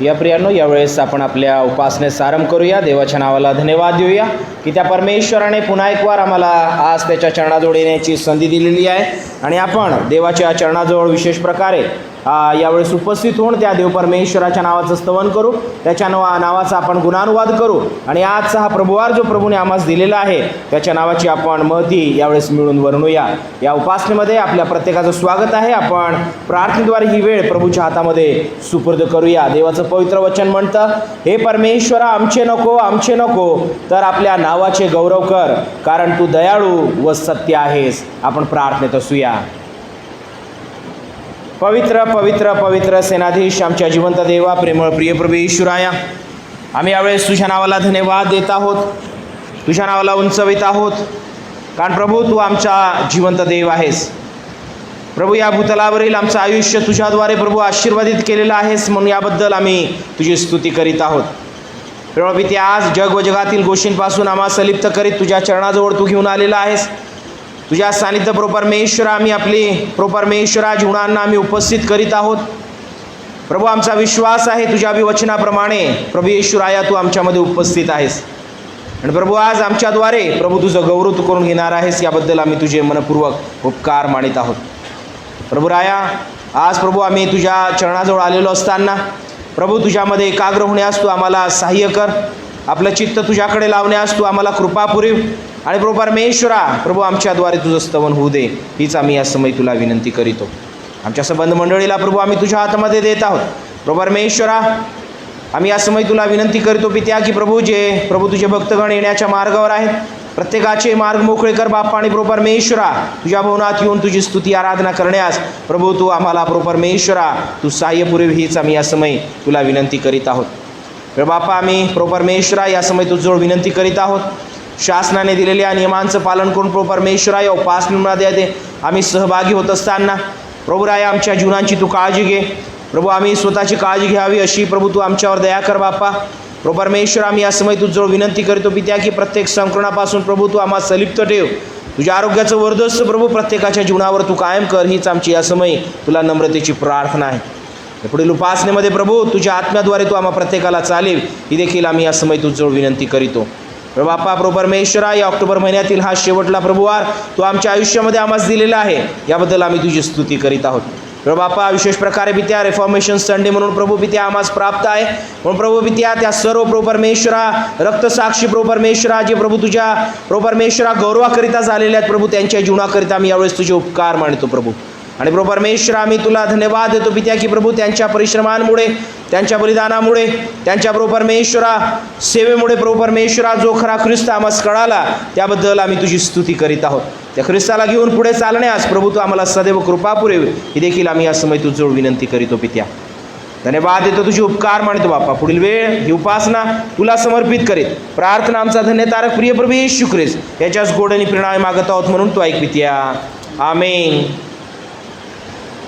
या प्रियांनो, यावेळेस आपण आपल्या उपासनेस आरंभ करूया. देवाच्या नावाला धन्यवाद देऊया की त्या परमेश्वराने पुन्हा एक वार आम्हाला आज त्याच्या चरणाजवळ येण्याची संधी दिलेली आहे आणि आपण देवाच्या चरणाजवळ विशेष प्रकारे यावेळेस उपस्थित होऊन त्या देव परमेश्वराच्या नावाचं स्तवन करू, त्याच्या नावाचा आपण गुणानुवाद करू आणि आजचा हा प्रभुवार जो प्रभूने आम्हास दिलेला आहे त्याच्या नावाची आपण महती यावेळेस मिळून वर्णूया. या उपासनेमध्ये आपल्या प्रत्येकाचं स्वागत आहे. आपण प्रार्थनेद्वारे ही वेळ प्रभूच्या हातामध्ये सुपूर्द करूया. देवाचं पवित्र वचन म्हणतं, हे परमेश्वरा, आमचे नको तर आपल्या नावाचे गौरव कर, कारण तू दयाळू व सत्य आहेस. आपण प्रार्थनेत असूया. पवित्र पवित्र पवित्र सेनाधीश आमच्या जिवंत देवा, प्रेमळ प्रिय प्रभू ईश्वराया, आम्ही यावेळेस तुझ्या नावाला धन्यवाद देत आहोत, तुझ्या नावाला उंचवित आहोत, कारण प्रभू तू आमचा जिवंत देव आहेस. प्रभू, या भूतलावरील आमचं आयुष्य तुझ्याद्वारे प्रभू आशीर्वादित केलेलं आहेस, म्हणून याबद्दल आम्ही तुझी स्तुती करीत आहोत. प्रेमळ पिते, आज जग व जगातील गोष्टींपासून आम्हाला सलिप्त करीत तुझ्या चरणाजवळ तू घेऊन आलेला आहेस. तुझ्या सानिध्य परमेश्वरा आम्ही आपली परमेश्वरा जीवनांना आम्ही उपस्थित करीत आहोत. प्रभू, आमचा विश्वास आहे तुझ्या अभिवचनाप्रमाणे प्रभू ईश्वराया तू आमच्यामध्ये उपस्थित आहेस आणि प्रभू आज आमच्याद्वारे प्रभू तुझं गौरव तू करून घेणार आहेस. याबद्दल आम्ही तुझे मनपूर्वक उपकार मानित आहोत. प्रभू राया, आज प्रभू आम्ही तुझ्या चरणाजवळ आलेलो असताना प्रभू तुझ्यामध्ये एकाग्र होण्यास तू आम्हाला सहाय्य कर. आपलं चित्त तुझ्याकडे लावण्यास तू आम्हाला कृपा पुरव आणि प्रभू परमेश्वरा प्रभू आमच्याद्वारे तुझं स्तवन होऊ दे, हीच आम्ही या समय तुला विनंती करीतो. आमच्या संबंध मंडळीला प्रभू आम्ही तुझ्या हातामध्ये देत आहोत. प्रभू परमेश्वरा, आम्ही या समय तुला विनंती करीतो पित्या की प्रभू तुझे भक्तगण येण्याच्या मार्गावर आहेत, प्रत्येकाचे मार्ग मोकळे कर बाप्पा. आणि प्रभू परमेश्वरा, तुझ्या भवनात येऊन तुझी स्तुती आराधना करण्यास प्रभू तू आम्हाला प्रभू परमेश्वरा तू सहाय्य पुरव, हीच आम्ही या समय तुला विनंती करीत आहोत. बाप्पा, आम्ही प्रभू परमेश्वरा या समय तुझ्याजवळ विनंती करीत आहोत. शासनाने दिलेल्या नियमांचं पालन करून प्रभू परमेश्वरा या उपासनेमध्ये आम्ही सहभागी होत असताना प्रभू राया आमच्या जीवनांची तू काळजी घे. प्रभू, आम्ही स्वतःची काळजी घ्यावी अशी प्रभू तू आमच्यावर दया कर बाप्पा. प्रभू परमेश्वर, आम्ही या समय तुझ्याजवळ विनंती करतो पित्या की प्रत्येक संक्रमणापासून प्रभू तू आम्हाला सलिप्त ठेव. तुझ्या आरोग्याचं वर्धस्व प्रभू प्रत्येकाच्या जीवनावर तू कायम कर, हीच आमची या समय तुला नम्रतेची प्रार्थना आहे. पुढील उपासनेमध्ये प्रभू तुझ्या आत्म्याद्वारे तू आम्हा प्रत्येकाला चालेल, ही देखील आम्ही या समय तुझ्याजवळ विनंती करीतो. प्रभू बाप्पा, प्रभू परमेश्वरा, या ऑक्टोबर महिन्यातील हा शेवटला प्रभुवार तू आमच्या आयुष्यामध्ये आम्हाला दिलेला आहे, याबद्दल आम्ही तुझी स्तुती करीत आहोत. प्रभू बाप्पा, विशेष प्रकारे पित्या रिफॉर्मेशन संडे म्हणून प्रभू पित्या आम्हास प्राप्त आहे, म्हणून प्रभू पित्या त्या सर्व प्रभू परमेश्वरा रक्तसाक्षी प्रभू परमेश्वरा जे प्रभू तुझ्या प्रभू परमेश्वरा गौरवाकरिता झालेले आहेत प्रभू, त्यांच्या जीवनाकरिता आम्ही यावेळेस तुझे उपकार मानतो प्रभू. आणि प्रभू परमेश्वर, आम्ही तुला धन्यवाद देतो पित्या की प्रभू त्यांच्या परिश्रमांमुळे, त्यांच्या बलिदानामुळे, त्यांच्या प्रभू परमेश्वरा सेवेमुळे प्रभू परमेश्वरा जो खरा ख्रिस्त आम्हास कळाला, त्याबद्दल आम्ही तुझी स्तुती करीत आहोत. त्या ख्रिस्ताला घेऊन पुढे चालण्यास प्रभू तू आम्हाला सदैव कृपा पुरेव, ही देखील आम्ही या समय तुझ्याजवळ विनंती करीतो पित्या. धन्यवाद देतो, तुझे उपकार मानतो बाप्पा. पुढील वेळ ही उपासना तुला समर्पित करीत प्रार्थना आमचा धन्यतारक प्रिय प्रभू येशू ख्रिस्त याच्याच गोडणी प्रेरणाने मागत आहोत, म्हणून तू ऐक पित्या. आमेन.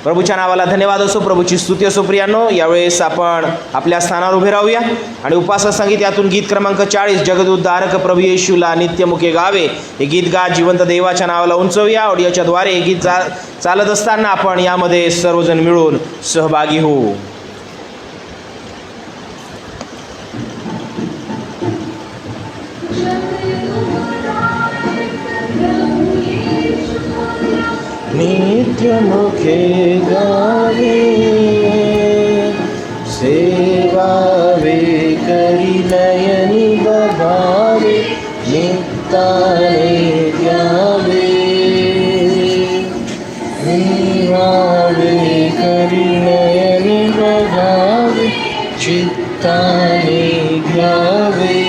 प्रभूच्या नावाला धन्यवाद असो, प्रभूची स्तुती असो. प्रियांनो, यावेळेस आपण आपल्या स्थानावर उभे राहूया आणि उपासना संगीत यातून गीत क्रमांक 40 जगदुद्धारक प्रभू येशूला नित्यमुखे गावे हे गीत गात जिवंत देवाच्या नावाला उंचवूया. ऑडिओच्या द्वारे हे गीत चालत असताना आपण यामध्ये सर्वजण मिळून सहभागी होऊ. नित्यमुखे गावे सेवावे करी नयनी बघावे नित्याने द्यावे. सेवावे करी नयनी बघावे चित्ताने घ्यावे.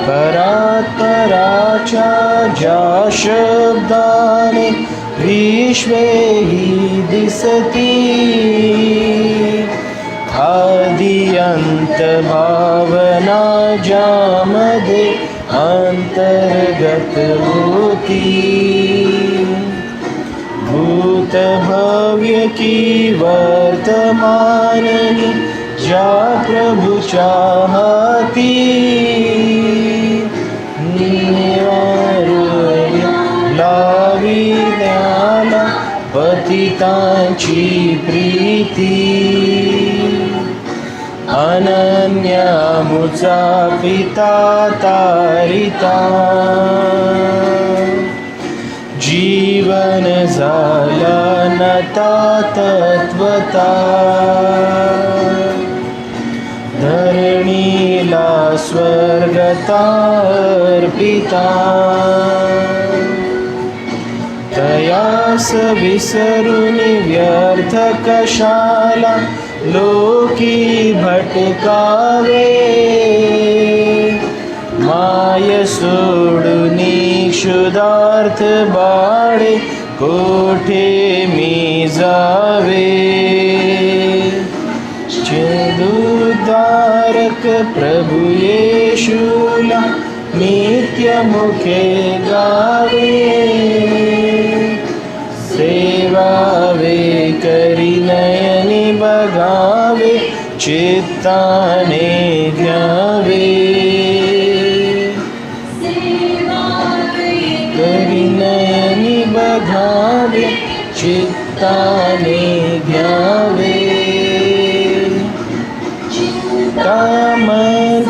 परात्पराच्या ज्या शब्दाने विश्वे ही दिसती, आदि अंत भावना ज्यामध्ये अंतर्गत होती. भूत भव्य की वर्तमानी ज्या प्रभूच्या हाती, लावी द्याला पतितांची प्रीती. अनन्या मुचा पिता तारिता, जीवन झाला नता तत्वता, धरणीला स्वर्गता अर्पिता, तयास विसरून व्यर्थ कशाला लोकी भटकावे, माय सोडून क्षुधार्थ बाळे कोठे मी जावे, चेदुद्धारक प्रभु येशूला नित्य मुखे गावे, सेवावे करी नयनी बघावे, चित्ताने घ्यावे, करी नयनी बघावे, चित्ताने घ्यावे, काम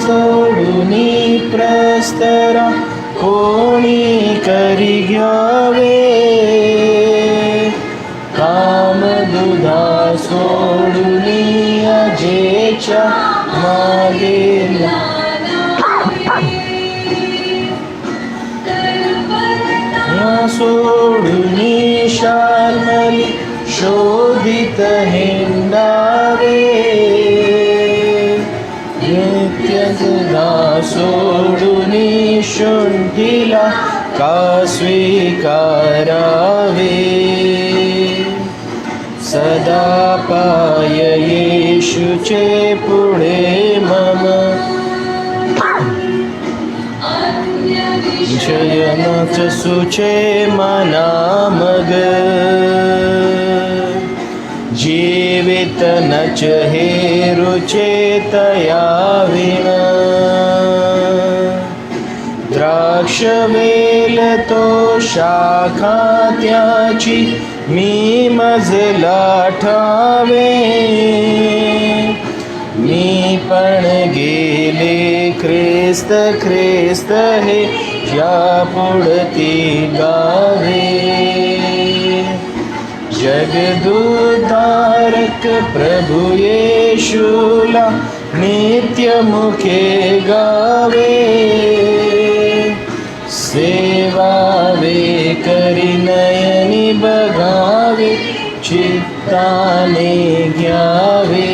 सोडून प्रस्तरा कोणी करी घ्यावे, काम दुधा सोडून अजेच्या मागे सोडून शाल्मली शोधित हिंडावे, नित्य दुधा सोडून शुंठीला का स्वीकारावे, सदा पाय येशूचे पुढे मम, शयनच सुचे मना मग, जीवित नच हे रुचे तया विण, द्राक्ष वेल तो शाखा त्याची मी मजला ठावे, मी पण गेले ख्रिस्त ख्रिस्त हे या पुढती गावे, जगदुद्धारक प्रभु येशूला नित्य मुखे गावे, सेवावे करी नयनी बघावे, चित्ताने घ्यावे,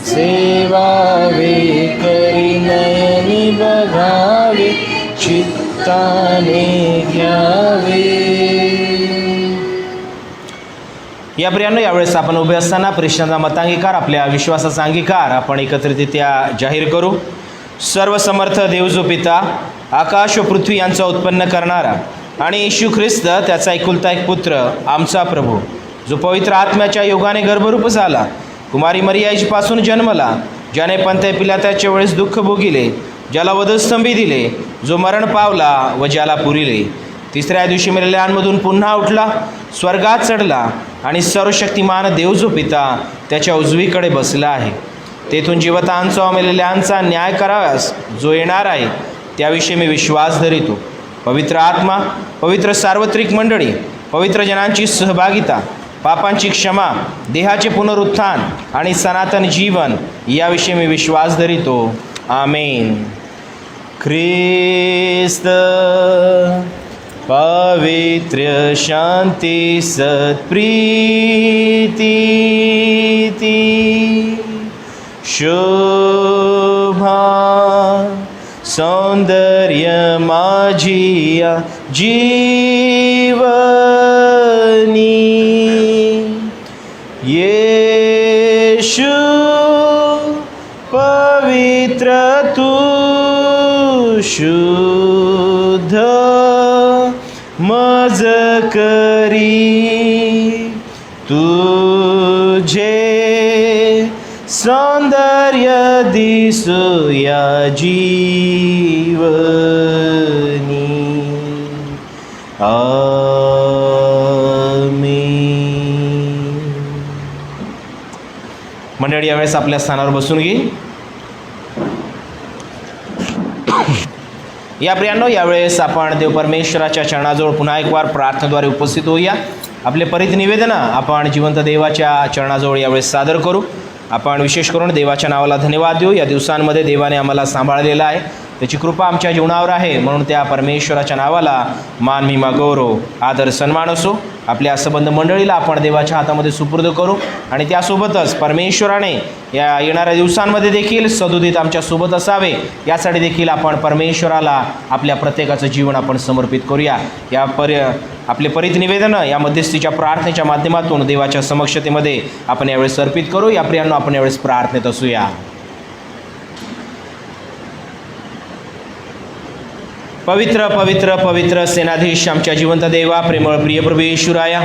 सेवावे करी नयनी बघावे, चित्ताने घ्यावे. या प्रियांनो, यावेळेस आपण उभे असताना प्रश्नाचा मतांगीकार, आपल्या विश्वासाचा अंगीकार आपण एकत्रितरित्या जाहीर करू. सर्वसमर्थ देव जो पिता, आकाश व पृथ्वी यांचा उत्पन्न करणारा आणि येशू ख्रिस्त त्याचा एकुलता एक पुत्र, आमचा प्रभू, जो पवित्र आत्म्याच्या योगाने गर्भरूप झाला, कुमारी मरियाईपासून जन्मला, ज्याने पंथ्य पिलाताच्या वेळेस दुःख भोगिले, ज्याला वधस्तंभी दिले, जो मरण पावला व ज्याला पुरिले, तिसऱ्या दिवशी मेलेल्यांमधून पुन्हा उठला, स्वर्गात चढला आणि सर्वशक्तिमान देव जो पिता त्याच्या उजवीकडे बसला आहे, तेथून जिवंतांचा व मेलेल्यांचा न्याय कराव्यास जो येणार आहे, त्याविषयी मी विश्वास धरितो. पवित्र आत्मा, पवित्र सार्वत्रिक मंडळी, पवित्र जनांची सहभागिता, पापांची क्षमा, देहाचे पुनरुत्थान आणि सनातन जीवन याविषयी मी विश्वास धरितो. आमेन. ख्रिस्त पवित्र शांती सत्प्रीती शोभा सौंदर्य माझिया जीवनी येशू पवित्र तू शुद्ध मज करी तुझे सौंदर्य दिसूया जीवनी. आमीन. मंडळी यावेळेस आपल्या स्थानावर बसून घे. या प्रियांनो, यावेळेस आपण देव परमेश्वराच्या चरणाजवळ पुन्हा एक वार प्रार्थनेद्वारे उपस्थित होऊया. आपले परित निवेदन आपण जिवंत देवाच्या चरणाजवळ यावेळेस सादर करू. आपण विशेष करून देवाच्या नावाला धन्यवाद देऊ. या दिवसांमध्ये देवाने आम्हाला सांभाळलेलं आहे, त्याची कृपा आमच्या जीवनावर आहे, म्हणून त्या परमेश्वराच्या नावाला मान, महिमा, गौरव, आदर, सन्मान असो. आपल्या संबंध मंडळीला आपण देवाच्या हातामध्ये सुपूर्द करू आणि त्यासोबतच परमेश्वराने या येणाऱ्या दिवसांमध्ये देखील सदोदित आमच्यासोबत असावे, यासाठी देखील आपण परमेश्वराला आपल्या प्रत्येकाचं जीवन आपण समर्पित करूया. आपले परित निवेदन या मध्यस्थीच्या प्रार्थनेच्या माध्यमातून देवाच्या समक्षतेमध्ये आपण यावेळेस अर्पित करू. या प्रियांनो, आपण यावेळेस प्रार्थनेत असूया. पवित्र पवित्र पवित्र सेनाधीश आमच्या जिवंत देवा, प्रेमळ प्रिय प्रभू येशूराया,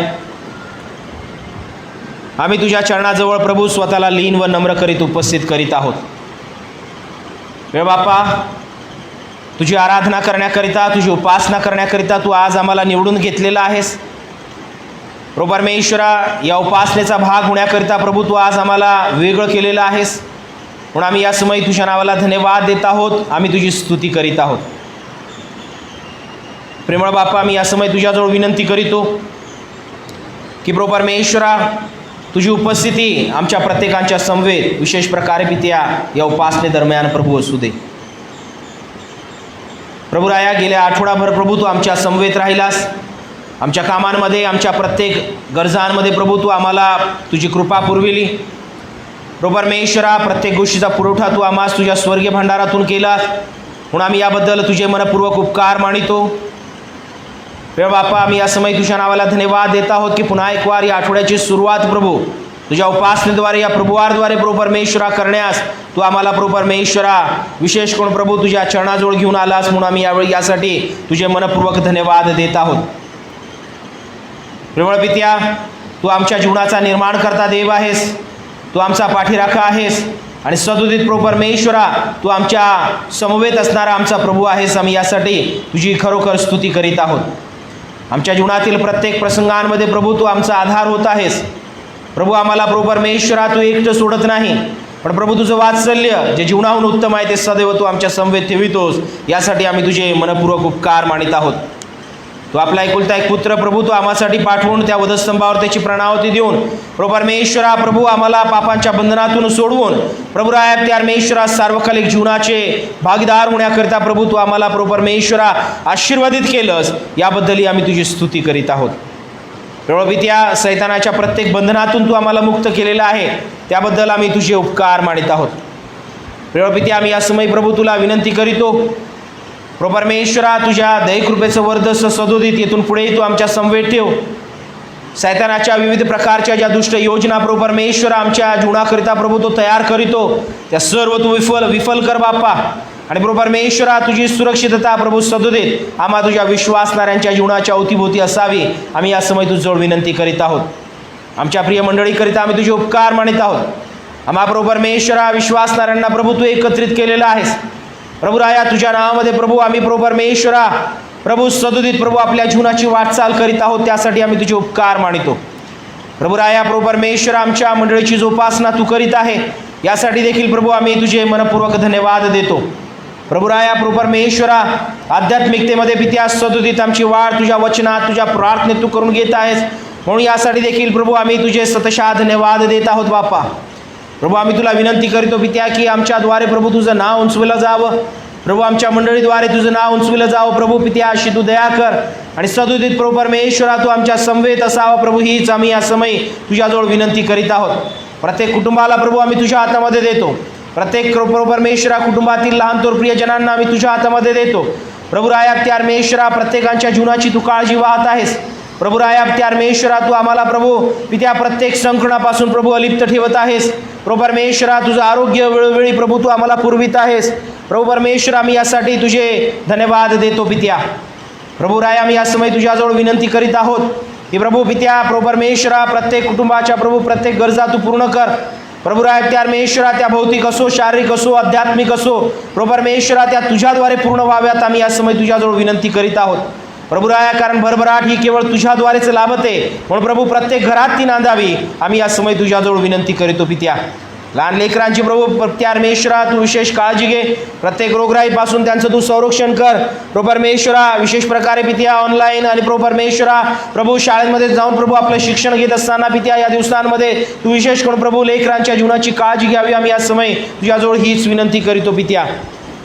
आम्ही तुझ्या चरणाजवळ प्रभू स्वतःला लीन व नम्र करीत उपस्थित करीत आहोत. बापा, तुझी आराधना करण्याकरिता, तुझी उपासना करण्याकरिता तू आज आम्हाला निवडून घेतलेला आहेस. प्रभू परमेश्वरा, या उपासनेचा भाग होण्याकरिता प्रभू तू आज आम्हाला वेगळं केलेलं आहेस, म्हणून आम्ही या समय तुझ्या नावाला धन्यवाद देत आहोत. आम्ही तुझी स्तुती करीत आहोत. प्रेमळ बापा, मी या समय तुझ्याजवळ विनंती करीतो की प्रभू परमेश्वरा, तुझी उपस्थिती आमच्या प्रत्येकांच्या समवेत विशेष प्रकारे पित्या या उपासने दरम्यान प्रभू असू दे. प्रभू राया, गेल्या आठवडाभर प्रभू तू आमच्या समवेत राहिलास. आमच्या कामांमध्ये, आमच्या प्रत्येक गरजांमध्ये प्रभू तू आम्हाला तुझी कृपा पुरविली. प्रभू परमेश्वरा, प्रत्येक गोष्टीचा पुरवठा तू आम्हास तुझ्या स्वर्गीय भंडारातून केला, म्हणून आम्ही याबद्दल तुझे मनपूर्वक उपकार मानितो. प्रिय बापा, आम्ही या समय तुझ्या नावाला धन्यवाद देत आहोत की पुन्हा एक वार या आठवड्याची सुरुवात प्रभू तुझ्या उपासनेद्वारे, या प्रभुवारद्वारे प्रभू परमेश्वरा करण्यास तू आम्हाला प्रभू परमेश्वरा विशेष करून प्रभू तुझ्या चरणाजवळ घेऊन आलास, म्हणून आम्ही यावेळी यासाठी तुझे मनपूर्वक धन्यवाद देत आहोत. प्रेमळ पित्या, तू आमच्या जीवनाचा निर्माण करता देव आहेस, तू आमचा पाठीराखा आहेस आणि सदोदित प्रभू परमेश्वरा, तू आमच्या समवेत असणारा आमचा प्रभू आहेस. आम्ही यासाठी तुझी खरोखर स्तुती करीत आहोत. आमच्या जीवनातील प्रत्येक प्रसंगांमध्ये प्रभू तू आमचा आधार होत आहेस. प्रभू, आम्हाला प्रभू परमेश्वरा तू एकटं सोडत नाही, पण प्रभू तुझं वात्सल्य जे जीवनाहून उत्तम आहे ते सदैव तू आमच्या समवेत ठेवितोस. यासाठी आम्ही तुझे मनपूर्वक उपकार मानित आहोत. तू आपला एकुलता एक पुत्र प्रभू तू आम्हासाठी पाठवून त्या वधस्तंभावर त्याची प्राणाहुती देऊन प्रभू परमेश्वरा, प्रभू आम्हाला पापांच्या बंधनातून सोडवून प्रभू राया त्या परमेश्वरा सार्वकालिक जीवनाचे भागीदार होण्याकरिता प्रभू तू आम्हाला प्रभू परमेश्वरा आशीर्वादित केलंस. याबद्दलही आम्ही तुझी स्तुती करीत आहोत. प्रभू पित्या, सैतानाच्या प्रत्येक बंधनातून तू आम्हाला मुक्त केलेलं आहे, त्याबद्दल आम्ही तुझे उपकार मानित आहोत. प्रभू पित्या, आम्ही या समय प्रभू तुला विनंती करीतो, प्रभू परमेश्वरा, तुझ्या दयेकृपेचं वर्धस्व सदोदित येथून पुढे तू आमच्या समवेत ठेव. सैतानाच्या विविध प्रकारच्या ज्या दुष्ट योजना प्रभू परमेश्वरा आमच्या जीवनाकरिता प्रभू तो तयार करीतो, त्या सर्व तू विफल कर बापा. आणि प्रभू परमेश्वरा, तुझी सुरक्षितता प्रभू सदोदित आम्हा तुझ्या विश्वासणाऱ्यांच्या जीवनाच्या अवतीभोवती असावी. आम्ही या समय तुझ्याजवळ विनंती करीत आहोत. आमच्या प्रिय मंडळीकरिता आम्ही तुझे उपकार मानित आहोत. आम्हा प्रभू परमेश्वरा विश्वासणाऱ्यांना प्रभू तू एकत्रित केलेला आहेस. प्रभू राया, तुझ्या नावामध्ये प्रभू आम्ही प्रभू परमेश्वरा प्रभू सदोदित प्रभू आपल्या जीवनाची वाटचाल करीत आहोत, त्यासाठी आम्ही तुझे उपकार मानितो. प्रभू राया, प्रभू परमेश्वरा, आमच्या मंडळीची जोपासना तू करीत आहे, यासाठी देखील प्रभू आम्ही तुझे मनपूर्वक धन्यवाद देतो. प्रभू राया, प्रभू परमेश्वरा, आध्यात्मिकतेमध्ये पित्या सदोदित आमची वाढ तुझ्या वचनात, तुझ्या प्रार्थनेत तू करून घेत आहेस, म्हणून यासाठी देखील प्रभू आम्ही तुझे सतशः धन्यवाद देत आहोत बापा. प्रभू, आम्ही तुला विनंती करीतो पित्या की आमच्याद्वारे प्रभू तुझं नाव उंचविलं जावं. प्रभू, आमच्या मंडळीद्वारे तुझं नाव उंचविलं जावं. प्रभू पित्या, अशी तू दया कर आणि सदोदित प्रभू परमेश्वरा तू आमच्या समवेत असावं. प्रभू, हीच आम्ही या समय तुझ्याजवळ विनंती करीत आहोत. प्रत्येक कुटुंबाला प्रभू आम्ही तुझ्या हातामध्ये देतो. प्रत्येक प्रभू परमेश्वरा कुटुंबातील लहान थोर प्रियजनांना आम्ही तुझ्या हातामध्ये देतो. प्रभू राया, त्या परमेश्वरा प्रत्येकांच्या जीवनाची तू काळजी वाहत आहेस. प्रभू राया, त्या परमेश्वरा तू आम्हाला प्रभू पित्या प्रत्येक संकटापासून प्रभू अलिप्त ठेवत आहेस. प्रभू परमेश्वरा, तुझं आरोग्य वेळोवेळी प्रभू तू आम्हाला पुरवित आहेस. प्रभू परमेश्वरा, आम्ही यासाठी तुझे धन्यवाद देतो पित्या. प्रभू राया, आम्ही या समय तुझ्याजवळ विनंती करीत आहोत की प्रभू पित्या प्रभू परमेश्वरा प्रत्येक कुटुंबाच्या प्रभू प्रत्येक गरजा तू पूर्ण कर. प्रभू राया, त्या परमेश्वरा त्या भौतिक असो, शारीरिक असो, आध्यात्मिक असो, प्रभू परमेश्वरा त्या तुझ्याद्वारे पूर्ण व्हाव्यात. आम्ही या समय तुझ्याजवळ विनंती करीत आहोत. प्रभू राया, कारण भरभराट ही केवळ तुझ्याद्वारेच लाभते, म्हणून प्रभू प्रत्येक घरात ती नांदावी. आम्ही या समय तुझ्याजवळ विनंती करीतो पित्या. लहान लेकरांची प्रभू परमेश्वरा तू विशेष काळजी घे. प्रत्येक रोगराईपासून त्यांचं तू संरक्षण कर. प्रभू परमेश्वरा विशेष प्रकारे पित्या ऑनलाईन आणि प्रभू परमेश्वरा प्रभू शाळेमध्ये जाऊन प्रभू आपलं शिक्षण घेत असताना पित्या या दिवसांमध्ये तू विशेष करून प्रभू लेकरांच्या जीवनाची काळजी घ्यावी. आम्ही या समय तुझ्याजवळ हीच विनंती करीतो पित्या.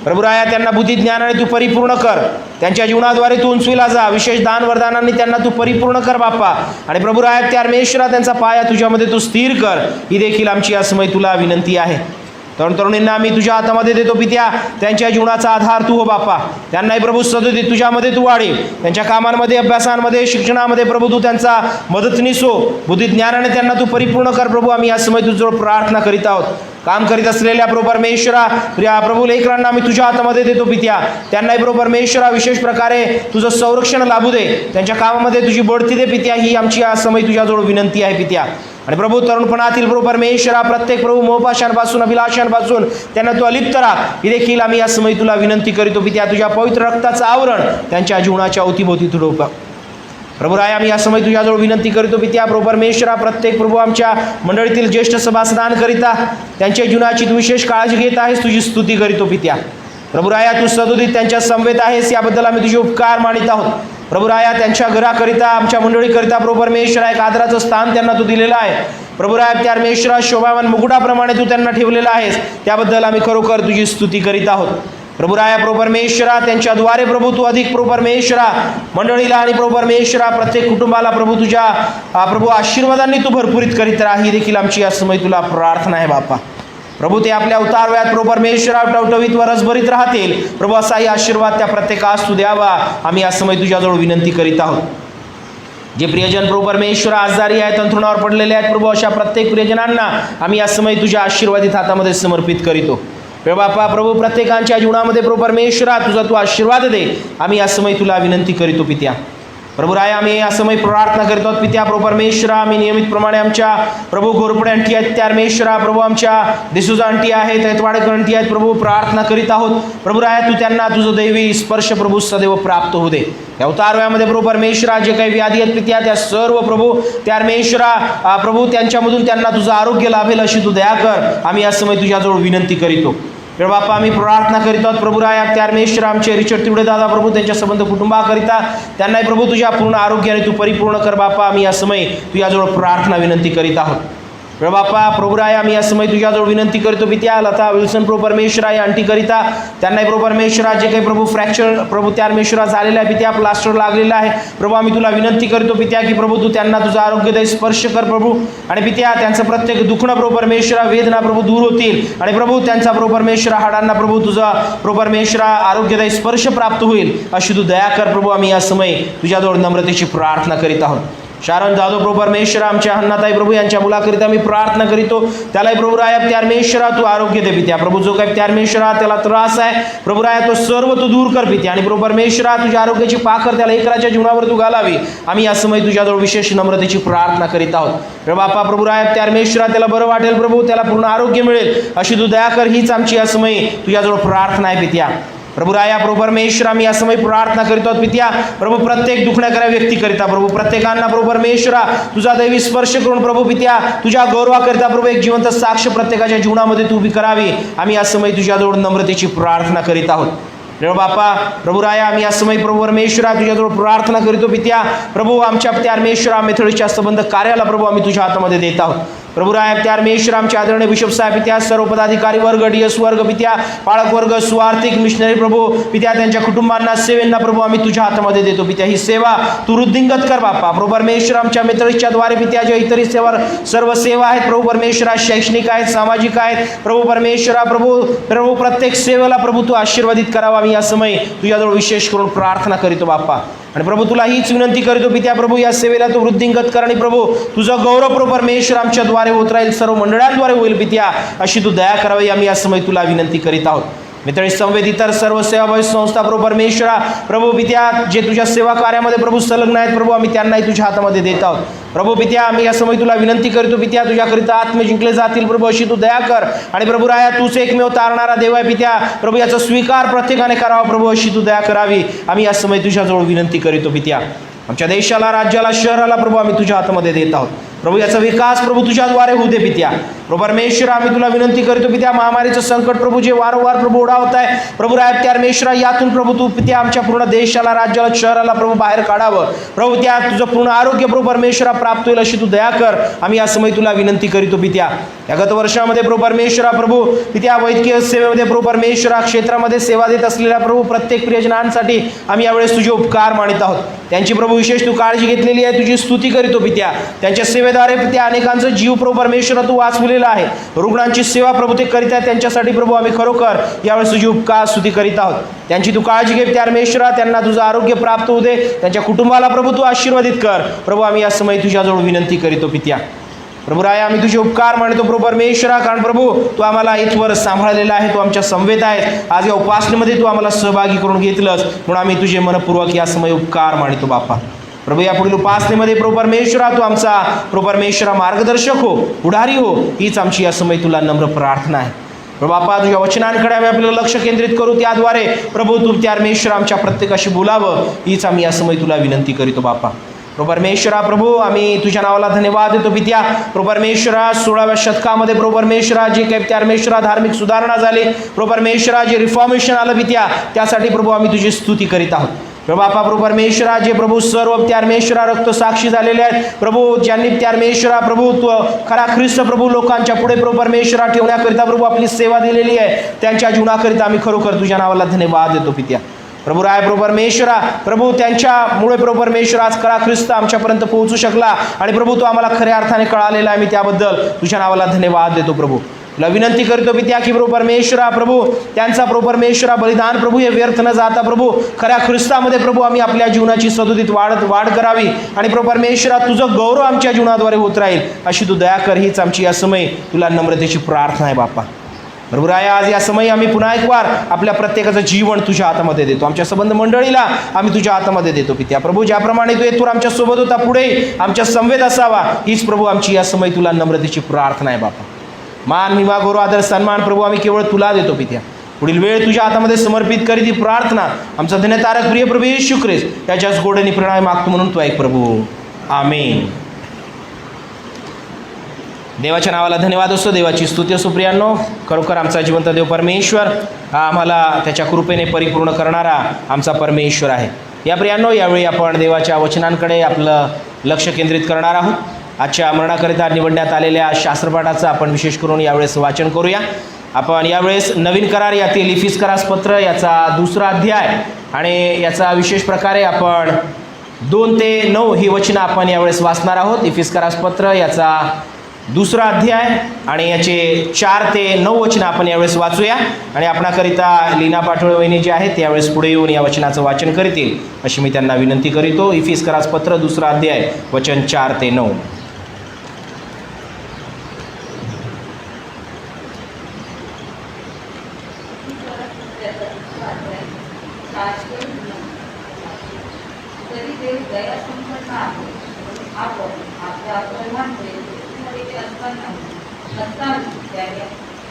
प्रभू राया त्यांना बुद्धी ज्ञानाने तू परिपूर्ण कर. त्यांच्या जीवनाद्वारे तू उंचविला जा. विशेष दान वरदानांनी त्यांना तू परिपूर्ण कर बाप्पा. आणि प्रभू राया परमेश्वरा त्यांचा पाया तुझ्यामध्ये तू स्थिर कर. ही देखील आमची या समय तुला विनंती आहे. तरुण तरुणींना आम्ही तुझ्या हातामध्ये देतो पित्या. त्यांच्या जीवनाचा आधार तू हो बाप्पा. त्यांनाही प्रभू सदोदित तुझ्यामध्ये तू वाढे. त्यांच्या कामांमध्ये अभ्यासांमध्ये शिक्षणामध्ये प्रभू तू त्यांचा मदतनीस हो. बुद्धी ज्ञानाने त्यांना तू परिपूर्ण कर प्रभू. आम्ही या समय तुझ्याजवळ प्रार्थना करीत आहोत. काम करीत असलेल्या प्रभू परमेश्वरा प्रिया प्रभू लेकरांना आम्ही तुझ्या हातामध्ये देतो पित्या. त्यांनाही प्रभू परमेश्वरा विशेष प्रकारे तुझं संरक्षण लाभू दे. त्यांच्या कामामध्ये तुझी बढती दे पित्या. ही आमची या समय तुझ्याजवळ विनंती आहे पित्या. आणि प्रभू तरुणपणातील प्रभू परमेश्वरा प्रत्येक प्रभू मोहपाशांपासून अभिलाषांपासून त्यांना तू अलिप्त राख. ही देखील आम्ही या समय तुला विनंती करीतो पित्या. तुझ्या पवित्र रक्ताचं आवरण त्यांच्या जीवनाच्या अवतीभोवती तुडव प्रभू राय. आम्ही या समय तुझ्याजवळ विनंती करीतो पित्या. प्रभू परमेश्वरा प्रत्येक प्रभू आमच्या मंडळीतील ज्येष्ठ सभासदांकरिता त्यांच्या जीवनाची तू विशेष काळजी घेत आहेस. तुझी स्तुती करीतो पित्या. प्रभू राया तू सदोदित त्यांच्या समवेत आहेस. याबद्दल आम्ही तुझे उपकार मानित आहोत. प्रभू राया त्यांच्या घराकरिता आमच्या मंडळीकरिता प्रभू परमेश्वरा एक आदराचं स्थान त्यांना तू दिलेलं आहे. प्रभू राया परमेश्वरा शोभावान मुकुटाप्रमाणे तू त्यांना ठेवलेलं आहेस. त्याबद्दल आम्ही खरोखर तुझी स्तुती करीत आहोत. प्रभू राया प्रभू परमेश्वरा त्यांच्याद्वारे प्रभू तू अधिक प्रभू परमेश्वरा मंडळीला आणि प्रभू परमेश्वरा प्रत्येक कुटुंबाला प्रभू तुझ्या प्रभू आशीर्वादांनी तू भरपुरीत करीत राहा. ही देखील आमची या समय तुला प्रार्थना आहे बाप्पा. प्रभू ते आपल्या उतारव्यात प्रभू परमेश्वरा टवटवीत व रसभरीत राहतील. प्रभू असाही आशीर्वाद त्या प्रत्येकास तू द्यावा. आम्ही या समय तुझ्याजवळ विनंती करीत आहोत. जे प्रियजन प्रभू परमेश्वरा आजारी आहेत अंथरुणावर पडलेले आहेत प्रभू अशा प्रत्येक प्रियजनांना आम्ही या समय तुझ्या आशीर्वादित हातामध्ये समर्पित करीतो. बापा प्रभू प्रत्येकांच्या जीवनामध्ये प्रभू परमेश्वरा तुझा तू आशीर्वाद दे. आम्ही या समय तुला विनंती करीतो पित्या. प्रभू राय आम्ही या समय प्रार्थना करतो पित्या. प्रभू परमेश्वरा आम्ही नियमितप्रमाणे आमच्या प्रभू घोरपडे आणटी आहेत परमेश्वरा प्रभू आमच्या दिसूजा आणटी आहेत ऐतवाडेकर आणटी आहेत प्रभू प्रार्थना करीत आहोत. प्रभू राय तू त्यांना तुझं दैवी स्पर्श प्रभू सदैव प्राप्त होऊ दे. या उतारव्यामध्ये प्रभू परमेश्वरा जे काही व्याधी आहेत पित्या त्या सर्व प्रभू परमेश्वरा प्रभू त्यांच्यामधून त्यांना तुझं आरोग्य लाभेल अशी तू दया कर. आम्ही या समय तुझ्याजवळ विनंती करीतो. बाप्पा आम्ही प्रार्थना करीत आहोत प्रभू राया परमेश्वरा आमचे रिचर्ड तिवडे दादा प्रभू त्यांच्या संबंध कुटुंबाकरिता त्यांनाही प्रभू तुझ्या पूर्ण आरोग्याने तू परिपूर्ण कर बाप्पा. आम्ही या समय तुझ्याजवळ प्रार्थना विनंती करीत आहोत. बाप्पा प्रभू राय आम्ही या समय तुझ्याजवळ विनंती करतो पित्या. लता विल्सन प्रभू परमेश्वरा या आंटी करिता त्यांनाही प्रभू परमेश्वरा जे काही प्रभू फ्रॅक्चर प्रभू परमेश्वरा झालेला आहे पित्या प्लास्टर लागलेला आहे प्रभू आम्ही तुला विनंती करतो पित्या की प्रभू तू त्यांना तुझा आरोग्यदायी स्पर्श कर प्रभू. आणि पित्या त्यांचं प्रत्येक दुखणं प्रभू परमेश्वरा वेदना प्रभू दूर होतील. आणि प्रभू त्यांचा प्रभू परमेश्वरा हाडांना प्रभू तुझा प्रभू परमेश्वरा आरोग्यदायी स्पर्श प्राप्त होईल अशी तू दया कर प्रभू. आम्ही या समय तुझ्याजवळ नम्रतेची प्रार्थना करीत आहोत. शारण जाधव प्रभू परमेश्वरा आमच्या हन्नाताई प्रभू यांच्या मुलाकरिता मी प्रार्थना करीतो. त्यालाही प्रभू राया परमेश्वरा तू आरोग्य दे पित्या. प्रभू जो काही परमेश्वरा त्याला त्रास आहे प्रभू राया तो सर्व तू दूर कर पित्या. आणि प्रभू परमेश्वरा तुझ्या आरोग्याची पाकर त्याला एकराच्या जीवनावर तू घालावी. आम्ही या समय तुझ्याजवळ विशेष नम्रतेची प्रार्थना करीत आहोत. बाप्पा प्रभू राया परमेश्वरा त्याला बरं वाटेल प्रभू त्याला पूर्ण आरोग्य मिळेल अशी तू दया कर. हीच आमची या समय तुझ्याजवळ प्रार्थना आहे पित्या. प्रभू राया प्रभू परमेश्वरा मी या समय प्रार्थना करीतो पित्या. प्रभू प्रत्येक दुखण्याकऱ्या व्यक्ती करिता प्रभू प्रत्येकांना प्रभू परमेश्वरा तुझा दैवी स्पर्श करून प्रभू पित्या तुझ्या गौरवाकरिता प्रभू एक जिवंत साक्ष प्रत्येकाच्या जीवनामध्ये तू उभी करावी. आम्ही या समय तुझ्याजवळ नम्रतेची प्रार्थना करीत आहोत. बाप्पा प्रभू राया आम्ही या समय प्रभू परमेश्वरा तुझ्याजवळ प्रार्थना करीतो पित्या. प्रभू आमच्या परमेश्वरा मेथोडिस्टच्या संबंध कार्याला प्रभू आम्ही तुझ्या हातामध्ये देत आहोत. प्रभू राया परमेश्वरा आमचे आदरणीय बिशप साहेब पित्या सर्व पदाधिकारी वर्ग डीएस वर्ग पित्या पाळक वर्ग स्वार्थिक मिशनरी प्रभू पित्या त्यांच्या कुटुंबांना सेवेंना प्रभू आम्ही तुझ्या हातामध्ये देतो पित्या. ही सेवा तू वृद्धिंगत कर बाप्पा. प्रभू परमेश्वरा आमच्या मेथोडिस्टच्या द्वारे पित्या ज्या इतर सेवा सर्व सेवा आहेत प्रभू परमेश्वरा शैक्षणिक आहेत सामाजिक आहेत प्रभू परमेश्वरा प्रभू प्रत्येक सेवेला प्रभू तू आशीर्वादित करावा. आम्ही या समय तुझ्याजवळ विशेष करून प्रार्थना करीतो बाप्पा. आणि प्रभू तुला हीच विनंती करीतो पित्या प्रभू या सेवेला तू वृद्धिंगत कर. आणि प्रभू तुझं गौरव प्रभू परमेश्वर आमच्या द्वारे होत राहील सर्व मंडळांद्वारे होईल पित्या अशी तू दया करावी. आम्ही या समय तुला विनंती करीत आहोत. मित्र संवेद इतर सर्व सेवाभावी संस्था प्रभू परमेश्वरा प्रभू पित्या जे तुझ्या सेवा कार्यामध्ये प्रभू संलग्न आहेत प्रभू आम्ही त्यांनाही तुझ्या हातामध्ये देत आहोत. प्रभू पित्या आम्ही या समय तुला विनंती करतो पित्या तुझ्याकरिता आत्मे जिंकले जातील प्रभू अशी तू दया कर. आणि प्रभू राया तूच एकमेव तारणारा देव आहे पित्या प्रभू याचा स्वीकार प्रत्येकाने करावा प्रभू अशी तू दया करावी. आम्ही या समय तुझ्याजवळ विनंती करीतो पित्या. आमच्या देशाला राज्याला शहराला प्रभू आम्ही तुझ्या हातामध्ये देत आहोत. प्रभू याचा विकास प्रभू तुझ्याद्वारे होऊ दे पित्या. प्रभू परमेश्वर आम्ही तुला विनंती करतो पित्या, महामारीचं संकट प्रभू जे वारंवार प्रभू ओढावत आहे प्रभू राय त्या परमेश्वरा यातून प्रभू तू पित्या आमच्या पूर्ण देशाला, राज्याला, शहराला प्रभू बाहेर काढावं. प्रभू त्या तुझं पूर्ण आरोग्य प्रभू परमेश्वरा प्राप्त होईल अशी तू दया कर. आम्ही या समय तुला विनंती करीतो पित्या. या गत वर्षामध्ये प्रभू परमेश्वरा प्रभू पित्या वैद्यकीय सेवेमध्ये प्रभू परमेश्वरा क्षेत्रामध्ये सेवा देत असलेल्या प्रभू प्रत्येक प्रियजनांसाठी आम्ही यावेळेस तुझे उपकार मानित आहोत. त्यांची प्रभू विशेष तू काळजी घेतलेली आहे, तुझी स्तुती करीतो पित्या. त्यांच्या सेवेद्वारे पित्या अनेकांचं जीव प्रभू परमेश्वरा तू वाचवलेला आहे. रुग्णांची सेवा प्रभू ते करीत आहेत, त्यांच्यासाठी प्रभू आम्ही खरोखर यावेळेस तुझी उपकार स्तुती करीत आहोत. त्यांची तू काळजी घे त्या परमेश्वरा, त्यांना तुझं आरोग्य प्राप्त होऊ दे. त्यांच्या कुटुंबाला प्रभू तू आशीर्वादित कर. प्रभू आम्ही या समय तुझ्याजवळ विनंती करीतो पित्या. प्रभू राया आम्ही तुझे उपकार मानतो प्रभू परमेश्वरा, कारण प्रभू तू आम्हाला इथवर सांभाळलेला आहे, तू आमच्या समवेत आहेस. आज या उपासनेमध्ये तू आम्हाला सहभागी करून घेतलंस म्हणून आम्ही तुझे मनपूर्वक या समय उपकार मानतो बापा. प्रभू या पुढील उपासनेमध्ये प्रभू परमेश्वरा तू आमचा प्रभू परमेश्वरा मार्गदर्शक हो, पुढारी हो, हीच आमची या समय तुला नम्र प्रार्थना आहे. प्रभू बापा तुझ्या वचनांकडे आम्ही आपल्याला लक्ष केंद्रित करू, त्याद्वारे प्रभू तू त्या परमेश्वरा आमच्या प्रत्येकाशी बोलावं हीच आम्ही या समय तुला विनंती करीतो बापा. प्रभू परमेश्वरा प्रभू आम्ही तुझ्या नावाला धन्यवाद देतो पित्या. प्रभू परमेश्वरा 16व्या शतकामध्ये प्रभू परमेश्वरा जे काही त्या परमेश्वरा धार्मिक सुधारणा झाली, प्रभू परमेश्वरा जे रिफॉर्मेशन आलं पित्या, त्यासाठी प्रभू आम्ही तुझी स्तुती करीत आहोत. प्रभू बापा प्रभू परमेश्वरा जे प्रभू सर्व त्या परमेश्वरा रक्त साक्षी झालेले आहेत प्रभू, ज्यांनी त्या परमेश्वरा प्रभू तू खरा ख्रिस्त प्रभू लोकांच्या पुढे प्रभू परमेश्वरा ठेवण्याकरिता प्रभू आपली सेवा दिलेली आहे, त्यांच्या जीवनाकरिता आम्ही खरोखर तुझ्या नावाला धन्यवाद देतो पित्या. प्रभू राय प्रभू परमेश्वरा प्रभू त्यांच्यामुळे प्रभू परमेश्वरा आज खरा ख्रिस्त आमच्यापर्यंत पोहोचू शकला आणि प्रभू तो आम्हाला खऱ्या अर्थाने कळालेला आहे. मी त्याबद्दल तुझ्या नावाला धन्यवाद देतो प्रभू. तुला विनंती करतो पित्या की प्रभू परमेश्वरा प्रभू त्यांचा प्रभू परमेश्वरा बलिदान प्रभू हे व्यर्थ न जाता प्रभू खऱ्या ख्रिस्तामध्ये प्रभू आम्ही आपल्या जीवनाची सदुदित वाढ करावी आणि प्रभू परमेश्वरा तुझं गौरव आमच्या जीवनाद्वारे होत राहील अशी तू दया कर. हीच आमची या समय तुला नम्रतेची प्रार्थना आहे बाप्पा. प्रभू राया आज या समयी आम्ही पुन्हा एक वार आपल्या प्रत्येकाचं जीवन तुझ्या हातामध्ये देतो, आमच्या संबंध मंडळीला आम्ही तुझ्या हातामध्ये देतो पित्या. प्रभू ज्याप्रमाणे तू येथून आमच्या सोबत होता पुढे आमच्या संवेद असावा हीच प्रभू आमची या समयी तुला नम्रतेची प्रार्थना आहे बापा. मान महिमा गौरव आदर सन्मान प्रभू आम्ही केवळ तुला देतो पित्या. पुढील वेळ तुझ्या हातामध्ये समर्पित करीत ही प्रार्थना आमचा धन्यतारक प्रिय प्रभू येशू ख्रिस्त त्याच्याच गोडणी प्रणय मागतो म्हणून तू ऐक प्रभू. आमेन. देवाच्या नावाला धन्यवाद असतो, देवाची स्तुती असो प्रियांनो. खरोखर आमचा जिवंत देव परमेश्वर हा आम्हाला त्याच्या कृपेने परिपूर्ण करणारा आमचा परमेश्वर आहे. या प्रियांनो यावेळी आपण देवाच्या वचनांकडे आपलं लक्ष केंद्रित करणार आहोत. आजच्या मरणाकरिता निवडण्यात आलेल्या शास्त्रपाठाचं आपण विशेष करून यावेळेस वाचन करूया. आपण यावेळेस नवीन करार यातील इफिस्करास पत्र याचा 2रा अध्याय आणि याचा विशेष प्रकारे आपण 2 ते 9 ही वचनं आपण यावेळेस वाचणार आहोत. इफिस्करास पत्र याचा 2रा अध्याय आणि याचे 4 ते 9 वचनं आपण यावेळेस वाचूया आणि आपणाकरिता लीना पाठोळे वहिनी जे आहेत यावेळेस पुढे येऊन या वचनाचं वाचन करतील अशी मी त्यांना विनंती करीतो. इफिस्करास पत्र 2रा अध्याय वचन 4 ते 9.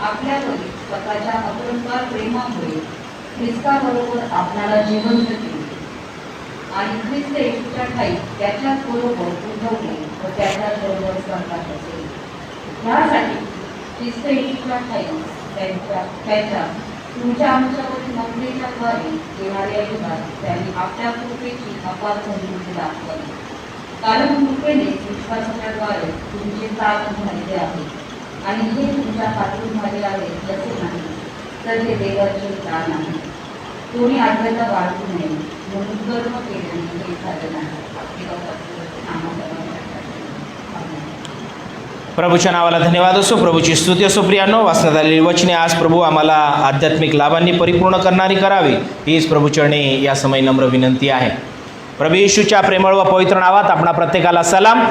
आपल्यावर स्वतःच्या अपरंपार प्रेमामुळे ख्रिस्ताबरोबर आपल्याला जिवंत केले आणि ख्रिस्त येशूच्या ठाई त्याच्याच बरोबर उठवले व त्याच्याच बरोबर स्वर्गात असेल. यासाठी ख्रिस्त येशूच्या ठाई त्याच्या तुमच्या आमच्यावरील नम्रतेच्या द्वारे येणाऱ्या युगात त्यांनी आपल्या कृपेची अपार समृद्धी दाखवली. कारण कृपेने विश्वासाच्याद्वारे तुमचे प्राप्त झालेले आहे आणि हे तुमच्या हातून झाले आहे असे नाही, तर हे देवाचे दान आहे. कोणी आज्ञेला बाळगू नये म्हणून कर्म केल्याने हे झाले नाही. प्रभूच्या नावाला धन्यवाद असो, प्रभूची स्तुती असो. प्रियांनो वाचण्यात आलेली वचने आज प्रभू आम्हाला आध्यात्मिक लाभांनी परिपूर्ण करणारी करावी हीच प्रभूचरणी या समय नम्र विनंती आहे. प्रभू येशूच्या प्रेमळ व पवित्र नावात आपणा प्रत्येकाला सलाम.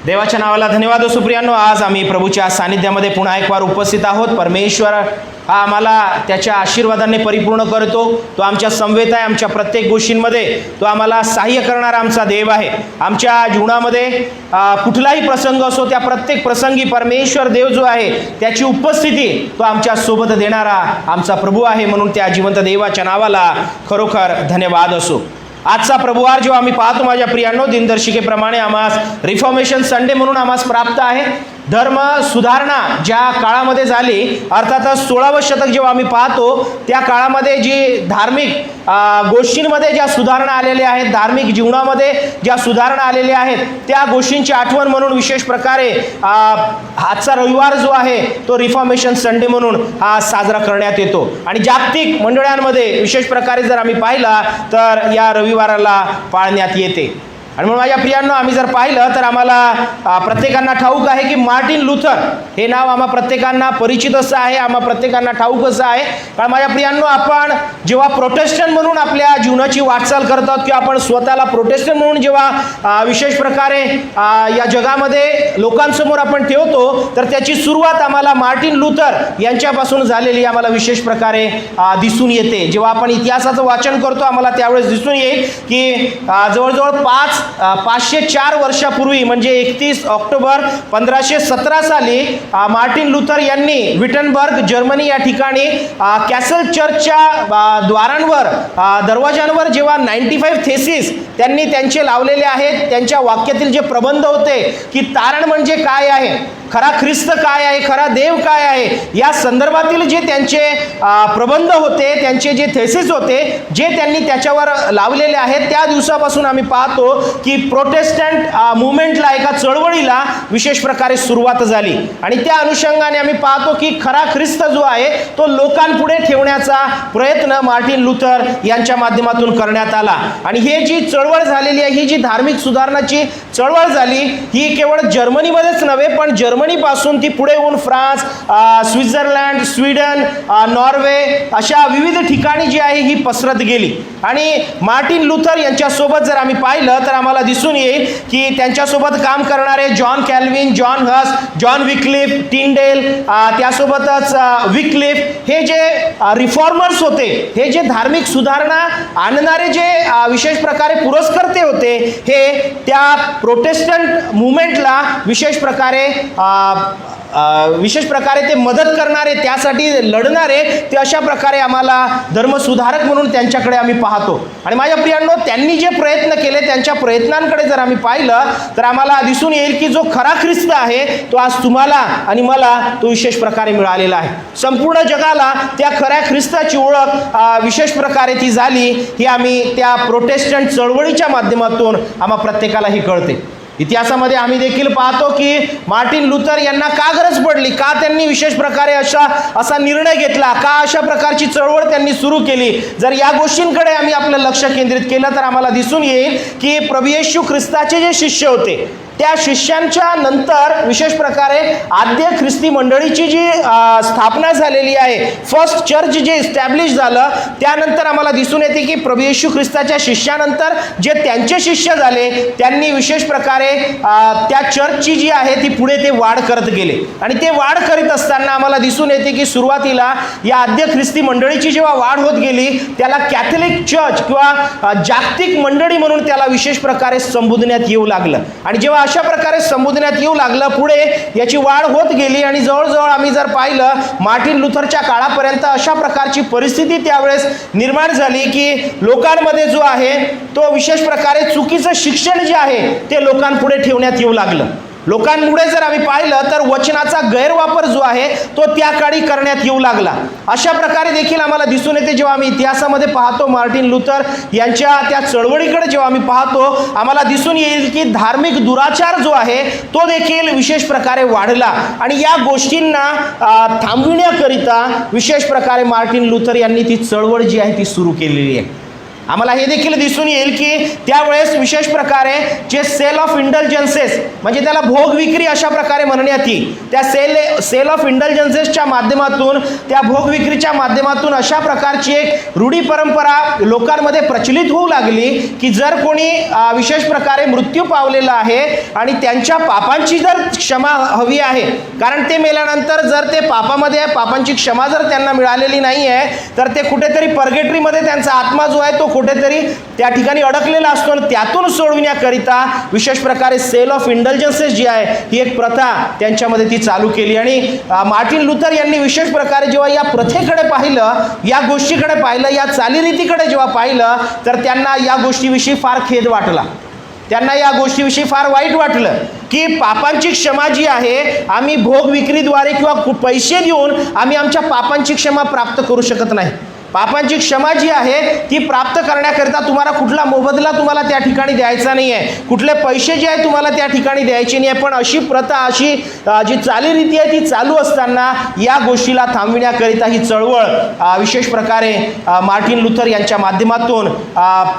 देवाच्या नावाला धन्यवाद असो. प्रियांनो आज आम्ही प्रभूच्या सानिध्यामध्ये पुन्हा एक वार उपस्थित आहोत. परमेश्वर हा आम्हाला त्याच्या आशीर्वादाने परिपूर्ण करतो. तो आमच्या समवेत आहे, आमच्या प्रत्येक गोष्टींमध्ये तो आम्हाला सहाय्य करणारा आमचा देव आहे. आमच्या जीवनामध्ये कुठलाही प्रसंग असो त्या प्रत्येक प्रसंगी परमेश्वर देव जो आहे त्याची उपस्थिती तो आमच्या सोबत देणारा आमचा प्रभू आहे. म्हणून त्या जिवंत देवाच्या नावाला खरोखर धन्यवाद असो. आजचा प्रभुवार जेव्हा आम्ही पाहतो माझ्या प्रियांनो, दिनदर्शिकेप्रमाणे आम्हास रिफॉर्मेशन संडे म्हणून आम्हास प्राप्त आहे. धर्म सुधारणा ज्या काळामध्ये झाली, अर्थातच 16वे शतक जेव्हा आम्ही पाहतो त्या काळामध्ये जी धार्मिक गोष्टींमध्ये ज्या सुधारणा आलेल्या आहेत, धार्मिक जीवनामध्ये ज्या सुधारणा आलेल्या आहेत, त्या गोष्टींची आठवण म्हणून विशेष प्रकारे आजचा रविवार जो आहे तो रिफॉर्मेशन संडे म्हणून हा साजरा करण्यात येतो. आणि जागतिक मंडळांमध्ये विशेष प्रकारे जर आम्ही पाहिला तर या रविवाराला पाळण्यात येते. आणि म्हणून माझ्या प्रियांनो, आम्ही जर पाहिलं तर आम्हाला प्रत्येकांना ठाऊक आहे की मार्टिन लुथर हे नाव आम्हा प्रत्येकांना परिचित असं आहे, आम्हा प्रत्येकांना ठाऊक असं आहे. कारण माझ्या प्रियांनो, आपण जेव्हा प्रोटेस्टंट म्हणून आपल्या जीवनाची वाटचाल करतात किंवा आपण स्वतःला प्रोटेस्टंट म्हणून जेव्हा विशेष प्रकारे या जगामध्ये लोकांसमोर आपण ठेवतो, तर त्याची सुरुवात आम्हाला मार्टिन लुथर यांच्यापासून झालेली आम्हाला विशेष प्रकारे दिसून येते. जेव्हा आपण इतिहासाचं वाचन करतो आम्हाला त्यावेळेस दिसून येईल की जवळजवळ 504 वर्षापूर्वी म्हणजे 31 ऑक्टोबर 1517 साली मार्टिन लुथर यांनी विटनबर्ग जर्मनी या ठिकाणी कॅसल चर्चच्या द्वारांवर दरवाजांवर जेव्हा 95 थेसिस त्यांनी त्यांचे लावलेले आहेत. त्यांच्या वाक्यातील जे प्रबंध होते की तारण म्हणजे काय आहे, खरा ख्रिस्त काय आहे, खरा देव काय आहे, या संदर्भातील जे त्यांचे प्रबंध होते, त्यांचे जे थेसिस होते, जे त्यांनी त्याच्यावर लावलेले आहेत, त्या दिवसापासून आम्ही पाहतो की प्रोटेस्टंट मुवमेंटला, एका चळवळीला विशेष प्रकारे सुरुवात झाली. आणि त्या अनुषंगाने आम्ही पाहतो की खरा ख्रिस्त जो आहे तो लोकांपुढे ठेवण्याचा प्रयत्न मार्टिन लुथर यांच्या माध्यमातून करण्यात आला. आणि हे जी चळवळ झालेली आहे, ही जी धार्मिक सुधारणाची चळवळ झाली, ही केवळ जर्मनीमध्येच नव्हे पण जर्मनीपासून ती पुढे होऊन फ्रान्स, स्वित्झर्लंड, स्वीडन, नॉर्वे अशा विविध ठिकाणी जी आहे ही पसरत गेली. आणि मार्टिन लुथर यांच्यासोबत जर आम्ही पाहिलं तर आम्हाला दिसून येईल की त्यांच्यासोबत काम करणारे जॉन कॅल्विन, जॉन हस, जॉन विक्लिफ, टिंडेल, त्यासोबतच विक्लिफ, हे जे रिफॉर्मर्स होते, हे जे धार्मिक सुधारणा आणणारे जे विशेष प्रकारे पुरस्कर्ते होते, हे त्या प्रोटेस्टंट मुवमेंटला विशेष प्रकारे ते मदत करणारे, त्यासाठी लढणारे, ते अशा प्रकारे आम्हाला धर्मसुधारक म्हणून त्यांच्याकडे आम्ही पाहतो. आणि माझ्या प्रियांनो, त्यांनी जे प्रयत्न केले, त्यांच्या प्रयत्नांकडे जर आम्ही पाहिलं तर आम्हाला दिसून येईल की जो खरा ख्रिस्त आहे तो आज तुम्हाला आणि मला तो विशेष प्रकारे मिळालेला आहे. संपूर्ण जगाला त्या खऱ्या ख्रिस्ताची ओळख विशेष प्रकारे ती झाली, ही आम्ही त्या प्रोटेस्टंट चळवळीच्या माध्यमातून आम्हा प्रत्येकालाही कळते. इतिहासामध्ये आम्ही देखील पाहतो की मार्टिन लुथर यांना का गरज पडली, का त्यांनी विशेष प्रकारे असा निर्णय घेतला, का अशा प्रकारची चळवळ त्यांनी सुरू केली. जर या गोष्टींकडे आम्ही आपलं लक्ष केंद्रित केलं तर आम्हाला दिसून येईल की प्रभू येशू ख्रिस्ताचे जे शिष्य होते, त्या शिष्यांच्या नंतर विशेष प्रकारे आद्य ख्रिस्ती मंडळीची जी स्थापना झालेली आहे, फर्स्ट चर्च जे इस्टॅब्लिश झालं, त्यानंतर आम्हाला दिसून येते की प्रभू येशू ख्रिस्ताच्या शिष्यानंतर जे त्यांचे शिष्य झाले, त्यांनी विशेष प्रकारे त्या चर्चची जी आहे ती पुढे ते वाढ करत गेले. आणि ते वाढ करीत असताना आम्हाला दिसून येते की सुरुवातीला या आद्य ख्रिस्ती मंडळीची जेव्हा वाढ होत गेली, त्याला कॅथलिक चर्च किंवा जागतिक मंडळी म्हणून त्याला विशेष प्रकारे संबोधण्यात येऊ लागलं. आणि जेव्हा अशा प्रकारे संबोधण्यात येऊ लागलं, पुढे याची वाढ होत गेली. आणि जवळजवळ आम्ही जर पाहिलं मार्टिन लुथरच्या काळापर्यंत अशा प्रकारची परिस्थिती त्यावेळेस निर्माण झाली की लोकांमध्ये जो आहे तो विशेष प्रकारे चुकीचं शिक्षण जे आहे ते लोकांपुढे ठेवण्यात येऊ लागलं. लोकांपुढे जर आम्ही पाहिलं तर वचनाचा गैरवापर जो आहे तो त्या काळी करण्यात येऊ लागला. अशा प्रकारे देखील आम्हाला दिसून येते. जेव्हा आम्ही इतिहासामध्ये पाहतो मार्टिन लुथर यांच्या त्या चळवळीकडे जेव्हा आम्ही पाहतो, आम्हाला दिसून येईल की धार्मिक दुराचार जो आहे तो देखील विशेष प्रकारे वाढला. आणि या गोष्टींना थांबविण्याकरिता विशेष प्रकारे मार्टिन लुथर यांनी ती चळवळ जी आहे ती सुरू केलेली आहे. आम्हाला हे देखील दिसून येईल की त्यावेळेस विशेष प्रकारे जे सेल ऑफ इंडल्जन्सेस, म्हणजे त्याला भोग विक्री अशा प्रकारे म्हणण्यात येईल, त्या सेल ऑफ इंडल्जन्सेसच्या माध्यमातून, त्या भोग विक्रीच्या माध्यमातून अशा प्रकारची एक रूढी परंपरा लोकांमध्ये प्रचलित होऊ लागली की जर कोणी विशेष प्रकारे मृत्यू पावलेला आहे आणि त्यांच्या पापांची जर क्षमा हवी आहे, कारण ते मेल्यानंतर जर ते पापामध्ये पापांची क्षमा जर त्यांना मिळालेली नाही आहे तर ते कुठेतरी पर्गेटरीमध्ये त्यांचा आत्मा जो आहे तो कुठेतरी त्या ठिकाणी अडकलेला असतो आणि त्यातून सोडविण्याकरिता विशेष प्रकारे सेल ऑफ इंडल्जन्सेस जी आहे ही एक प्रथा त्यांच्यामध्ये ती चालू केली. आणि मार्टिन लुथर यांनी विशेष प्रकारे जेव्हा या प्रथेकडे पाहिलं, या गोष्टीकडे पाहिलं, या चालीरीतीकडे जेव्हा पाहिलं, तर त्यांना या गोष्टीविषयी फार खेद वाटला. त्यांना या गोष्टीविषयी फार वाईट वाटलं की पापांची क्षमा जी आहे आम्ही भोग विक्रीद्वारे किंवा पैसे देऊन आम्ही आमच्या पापांची क्षमा प्राप्त करू शकत नाही. पापांची क्षमा जी आहे ती प्राप्त करण्याकरिता तुम्हाला कुठला मोबदला तुम्हाला त्या ठिकाणी द्यायचा नाही आहे, कुठले पैसे जे आहे तुम्हाला त्या ठिकाणी द्यायचे नाही आहे. पण अशी प्रथा, अशी जी चालीरीती आहे ती चालू असताना या गोष्टीला थांबविण्याकरिता ही चळवळ विशेष प्रकारे मार्टिन लुथर यांच्या माध्यमातून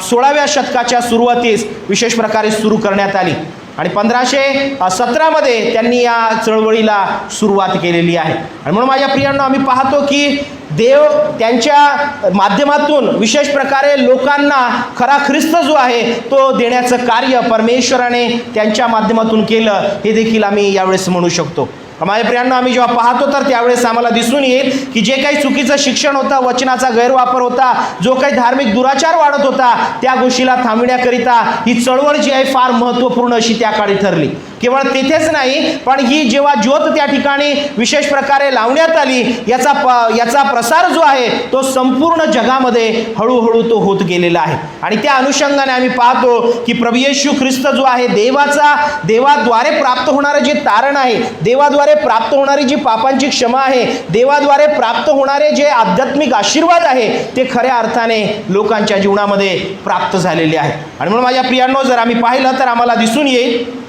16व्या शतकाच्या सुरुवातीस विशेष प्रकारे सुरू करण्यात आली. आणि 1517 त्यांनी या चळवळीला सुरुवात केलेली आहे. आणि म्हणून माझ्या प्रियांनो, आम्ही पाहतो की देव त्यांच्या माध्यमातून विशेष प्रकारे लोकांना खरा ख्रिस्त जो आहे तो देण्याचं कार्य परमेश्वराने त्यांच्या माध्यमातून केलं, हे देखील आम्ही यावेळेस म्हणू शकतो. माझ्या प्रियांनो, आम्ही जेव्हा पाहतो तर त्यावेळेस आम्हाला दिसून येईल की जे काही चुकीचं शिक्षण होतं, वचनाचा गैरवापर होता, जो काही धार्मिक दुराचार वाढत होता, त्या गोष्टीला थांबविण्याकरिता ही चळवळ जी आहे फार महत्त्वपूर्ण अशी त्या काळी ठरली. केवळ तेथेच नाही, पण ही जेव्हा ज्योत त्या ठिकाणी विशेष प्रकारे लावण्यात आली, याचा प्रसार जो आहे तो संपूर्ण जगामध्ये हळूहळू तो होत गेलेला आहे. आणि त्या अनुषंगाने आम्ही पाहतो की प्रभू येशू ख्रिस्त जो आहे देवाद्वारे प्राप्त होणारं जे तारण आहे, देवाद्वारे प्राप्त होणारी जी पापांची क्षमा आहे, देवाद्वारे प्राप्त होणारे जे आध्यात्मिक आशीर्वाद आहे, ते खऱ्या अर्थाने लोकांच्या जीवनामध्ये प्राप्त झालेले आहे. आणि म्हणून माझ्या प्रियांनो, जर आम्ही पाहिलं तर आम्हाला दिसून येईल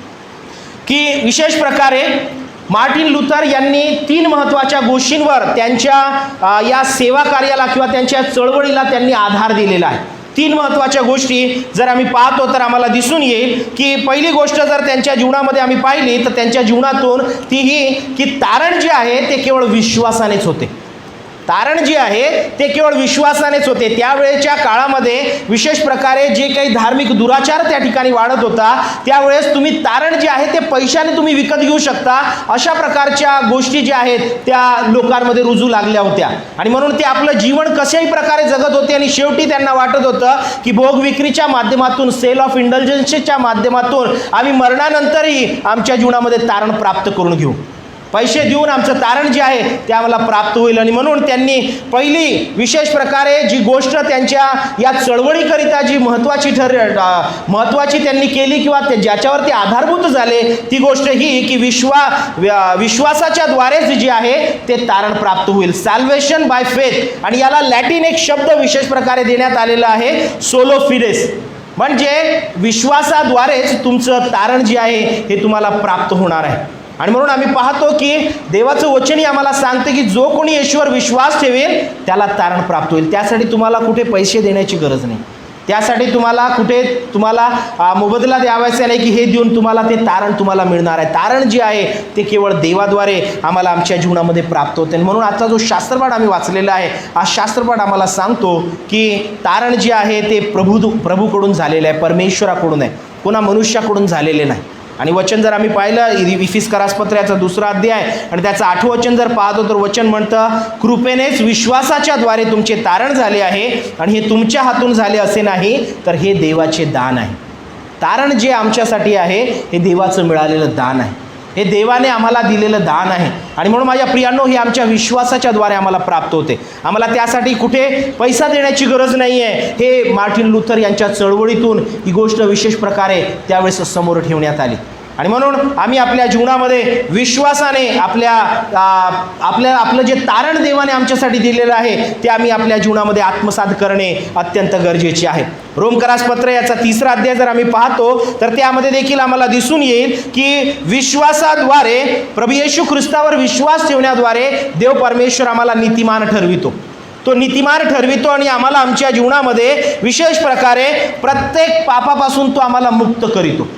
की विशेष प्रकारे मार्टिन लुथर यांनी 3 महत्त्वाच्या गोष्टींवर त्यांच्या या सेवा कार्याला किंवा त्यांच्या चळवळीला त्यांनी आधार दिलेला आहे. 3 महत्त्वाच्या गोष्टी जर आम्ही पाहतो तर आम्हाला दिसून येईल की पहिली गोष्ट जर त्यांच्या जीवनामध्ये आम्ही पाहिली तर त्यांच्या जीवनातून ती ही की तारण जे आहे ते केवळ विश्वासानेच होते. तारण जे आहे ते केवळ विश्वासानेच होते. त्यावेळेच्या काळामध्ये विशेष प्रकारे जे काही धार्मिक दुराचार त्या ठिकाणी वाढत होता, त्यावेळेस तुम्ही तारण जे आहे ते पैशाने तुम्ही विकत घेऊ शकता, अशा प्रकारच्या गोष्टी ज्या आहेत त्या लोकांमध्ये रुजू लागल्या होत्या. आणि म्हणून ते आपलं जीवन कशाही प्रकारे जगत होते आणि शेवटी त्यांना वाटत होतं की भोग विक्रीच्या माध्यमातून, सेल ऑफ इंडल्जन्सच्या माध्यमातून आम्ही मरणानंतरही आमच्या जीवनामध्ये तारण प्राप्त करून घेऊ, पैसे देऊन आमचं तारण जे आहे ते आम्हाला प्राप्त होईल. आणि म्हणून त्यांनी पहिली विशेष प्रकारे जी गोष्ट त्यांच्या या चळवळीकरिता जी महत्त्वाची त्यांनी केली किंवा ज्याच्यावर ते आधारभूत झाले, ती गोष्ट ही की विश्वासाच्या द्वारेच जे आहे ते तारण प्राप्त होईल. सॅल्वेशन बाय फेथ. आणि याला लॅटिन एक शब्द विशेष प्रकारे देण्यात आलेला आहे, सोलो फिडेस, म्हणजे विश्वासाद्वारेच तुमचं तारण जे आहे हे तुम्हाला प्राप्त होणार आहे. आणि म्हणून आम्ही पाहतो की देवाचं वचनही आम्हाला सांगते की जो कोणी येशूवर विश्वास ठेवेल त्याला तारण प्राप्त होईल. त्यासाठी तुम्हाला कुठे पैसे देण्याची गरज नाही, त्यासाठी तुम्हाला मोबदला द्यावायचा नाही की हे देऊन तुम्हाला ते तारण तुम्हाला मिळणार आहे. तारण जे आहे ते केवळ देवाद्वारे आम्हाला आमच्या जीवनामध्ये प्राप्त होते. म्हणून आता जो शास्त्रपाठ आम्ही वाचलेला आहे, हा शास्त्रपाठ आम्हाला सांगतो की तारण जे आहे ते प्रभूकडून झालेलं आहे, परमेश्वराकडून आहे, कोणा मनुष्याकडून झालेले नाही. आणि वचन जर आम्ही पाहिलं इफिसकरासपत्र याचा 2रा अध्याय आणि त्याचं 8वं वचन जर पाहतो तर वचन म्हणतं, कृपेनेच विश्वासाच्या द्वारे तुमचे तारण झाले आहे आणि हे तुमच्या हातून झाले असे नाही, तर हे देवाचे दान आहे. तारण जे आमच्यासाठी आहे हे देवाचं मिळालेलं दान आहे, हे देवाने आम्हाला दिलेलं दान आहे. आणि म्हणून माझ्या प्रियांनो, हे आमच्या विश्वासाच्या द्वारे आम्हाला प्राप्त होते. आम्हाला त्यासाठी कुठे पैसा देण्याची गरज नाही आहे. हे मार्टिन लुथर यांच्या चळवळीतून ही गोष्ट विशेष प्रकारे त्यावेळेस समोर ठेवण्यात आली. आणि म्हणून आम्ही आपल्या जीवनामध्ये विश्वासाने आपलं जे तारण देवाने आमच्यासाठी दिलेलं आहे ते आम्ही आपल्या जीवनामध्ये आत्मसात करणे अत्यंत गरजेचे आहे. रोमकरासपत्र याचा 3रा अध्याय जर आम्ही पाहतो तर त्यामध्ये देखील आम्हाला दिसून येईल की विश्वासाद्वारे प्रभू येशू ख्रिस्तावर विश्वास ठेवण्याद्वारे देव परमेश्वर आम्हाला नीतिमान ठरवितो. तो नीतिमान ठरवितो आणि आम्हाला आमच्या जीवनामध्ये विशेष प्रकारे प्रत्येक पापापासून तो आम्हाला मुक्त करीतो.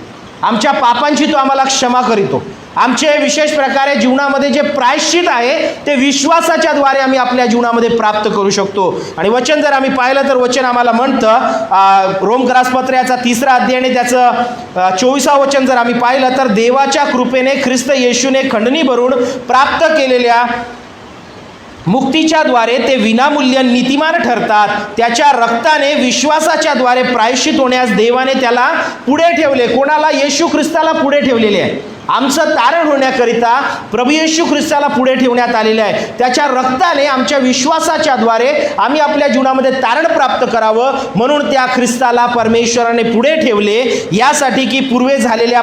आमच्या पापांची तो आम्हाला क्षमा करीतो. आमचे विशेष प्रकारे जीवनामध्ये जे प्रायश्चित आहे ते विश्वासाच्या द्वारे आम्ही आपल्या जीवनामध्ये प्राप्त करू शकतो. आणि वचन जर आम्ही पाहिलं तर वचन आम्हाला म्हणतं, रोमकरासपत्र याचा 3रा अध्याय आणि त्याचं 24वं वचन जर आम्ही पाहिलं तर, देवाच्या कृपेने ख्रिस्त येशूने खंडणी भरून प्राप्त केलेल्या मुक्तीच्या द्वारे ते विनामूल्य नीतिमान ठरतात. त्याच्या रक्ताने विश्वासाच्या द्वारे प्रायश्चित होण्यास देवाने त्याला पुढे ठेवले. कोणाला? येशू ख्रिस्ताला पुढे ठेवलेले आहे. आमचं तारण होण्याकरिता प्रभू येशू ख्रिस्ताला पुढे ठेवण्यात आलेले आहे. त्याच्या रक्ताने आमच्या विश्वासाच्या द्वारे आम्ही आपल्या जीवनामध्ये तारण प्राप्त करावं म्हणून त्या ख्रिस्ताला परमेश्वराने पुढे ठेवले, यासाठी की पूर्वी झालेल्या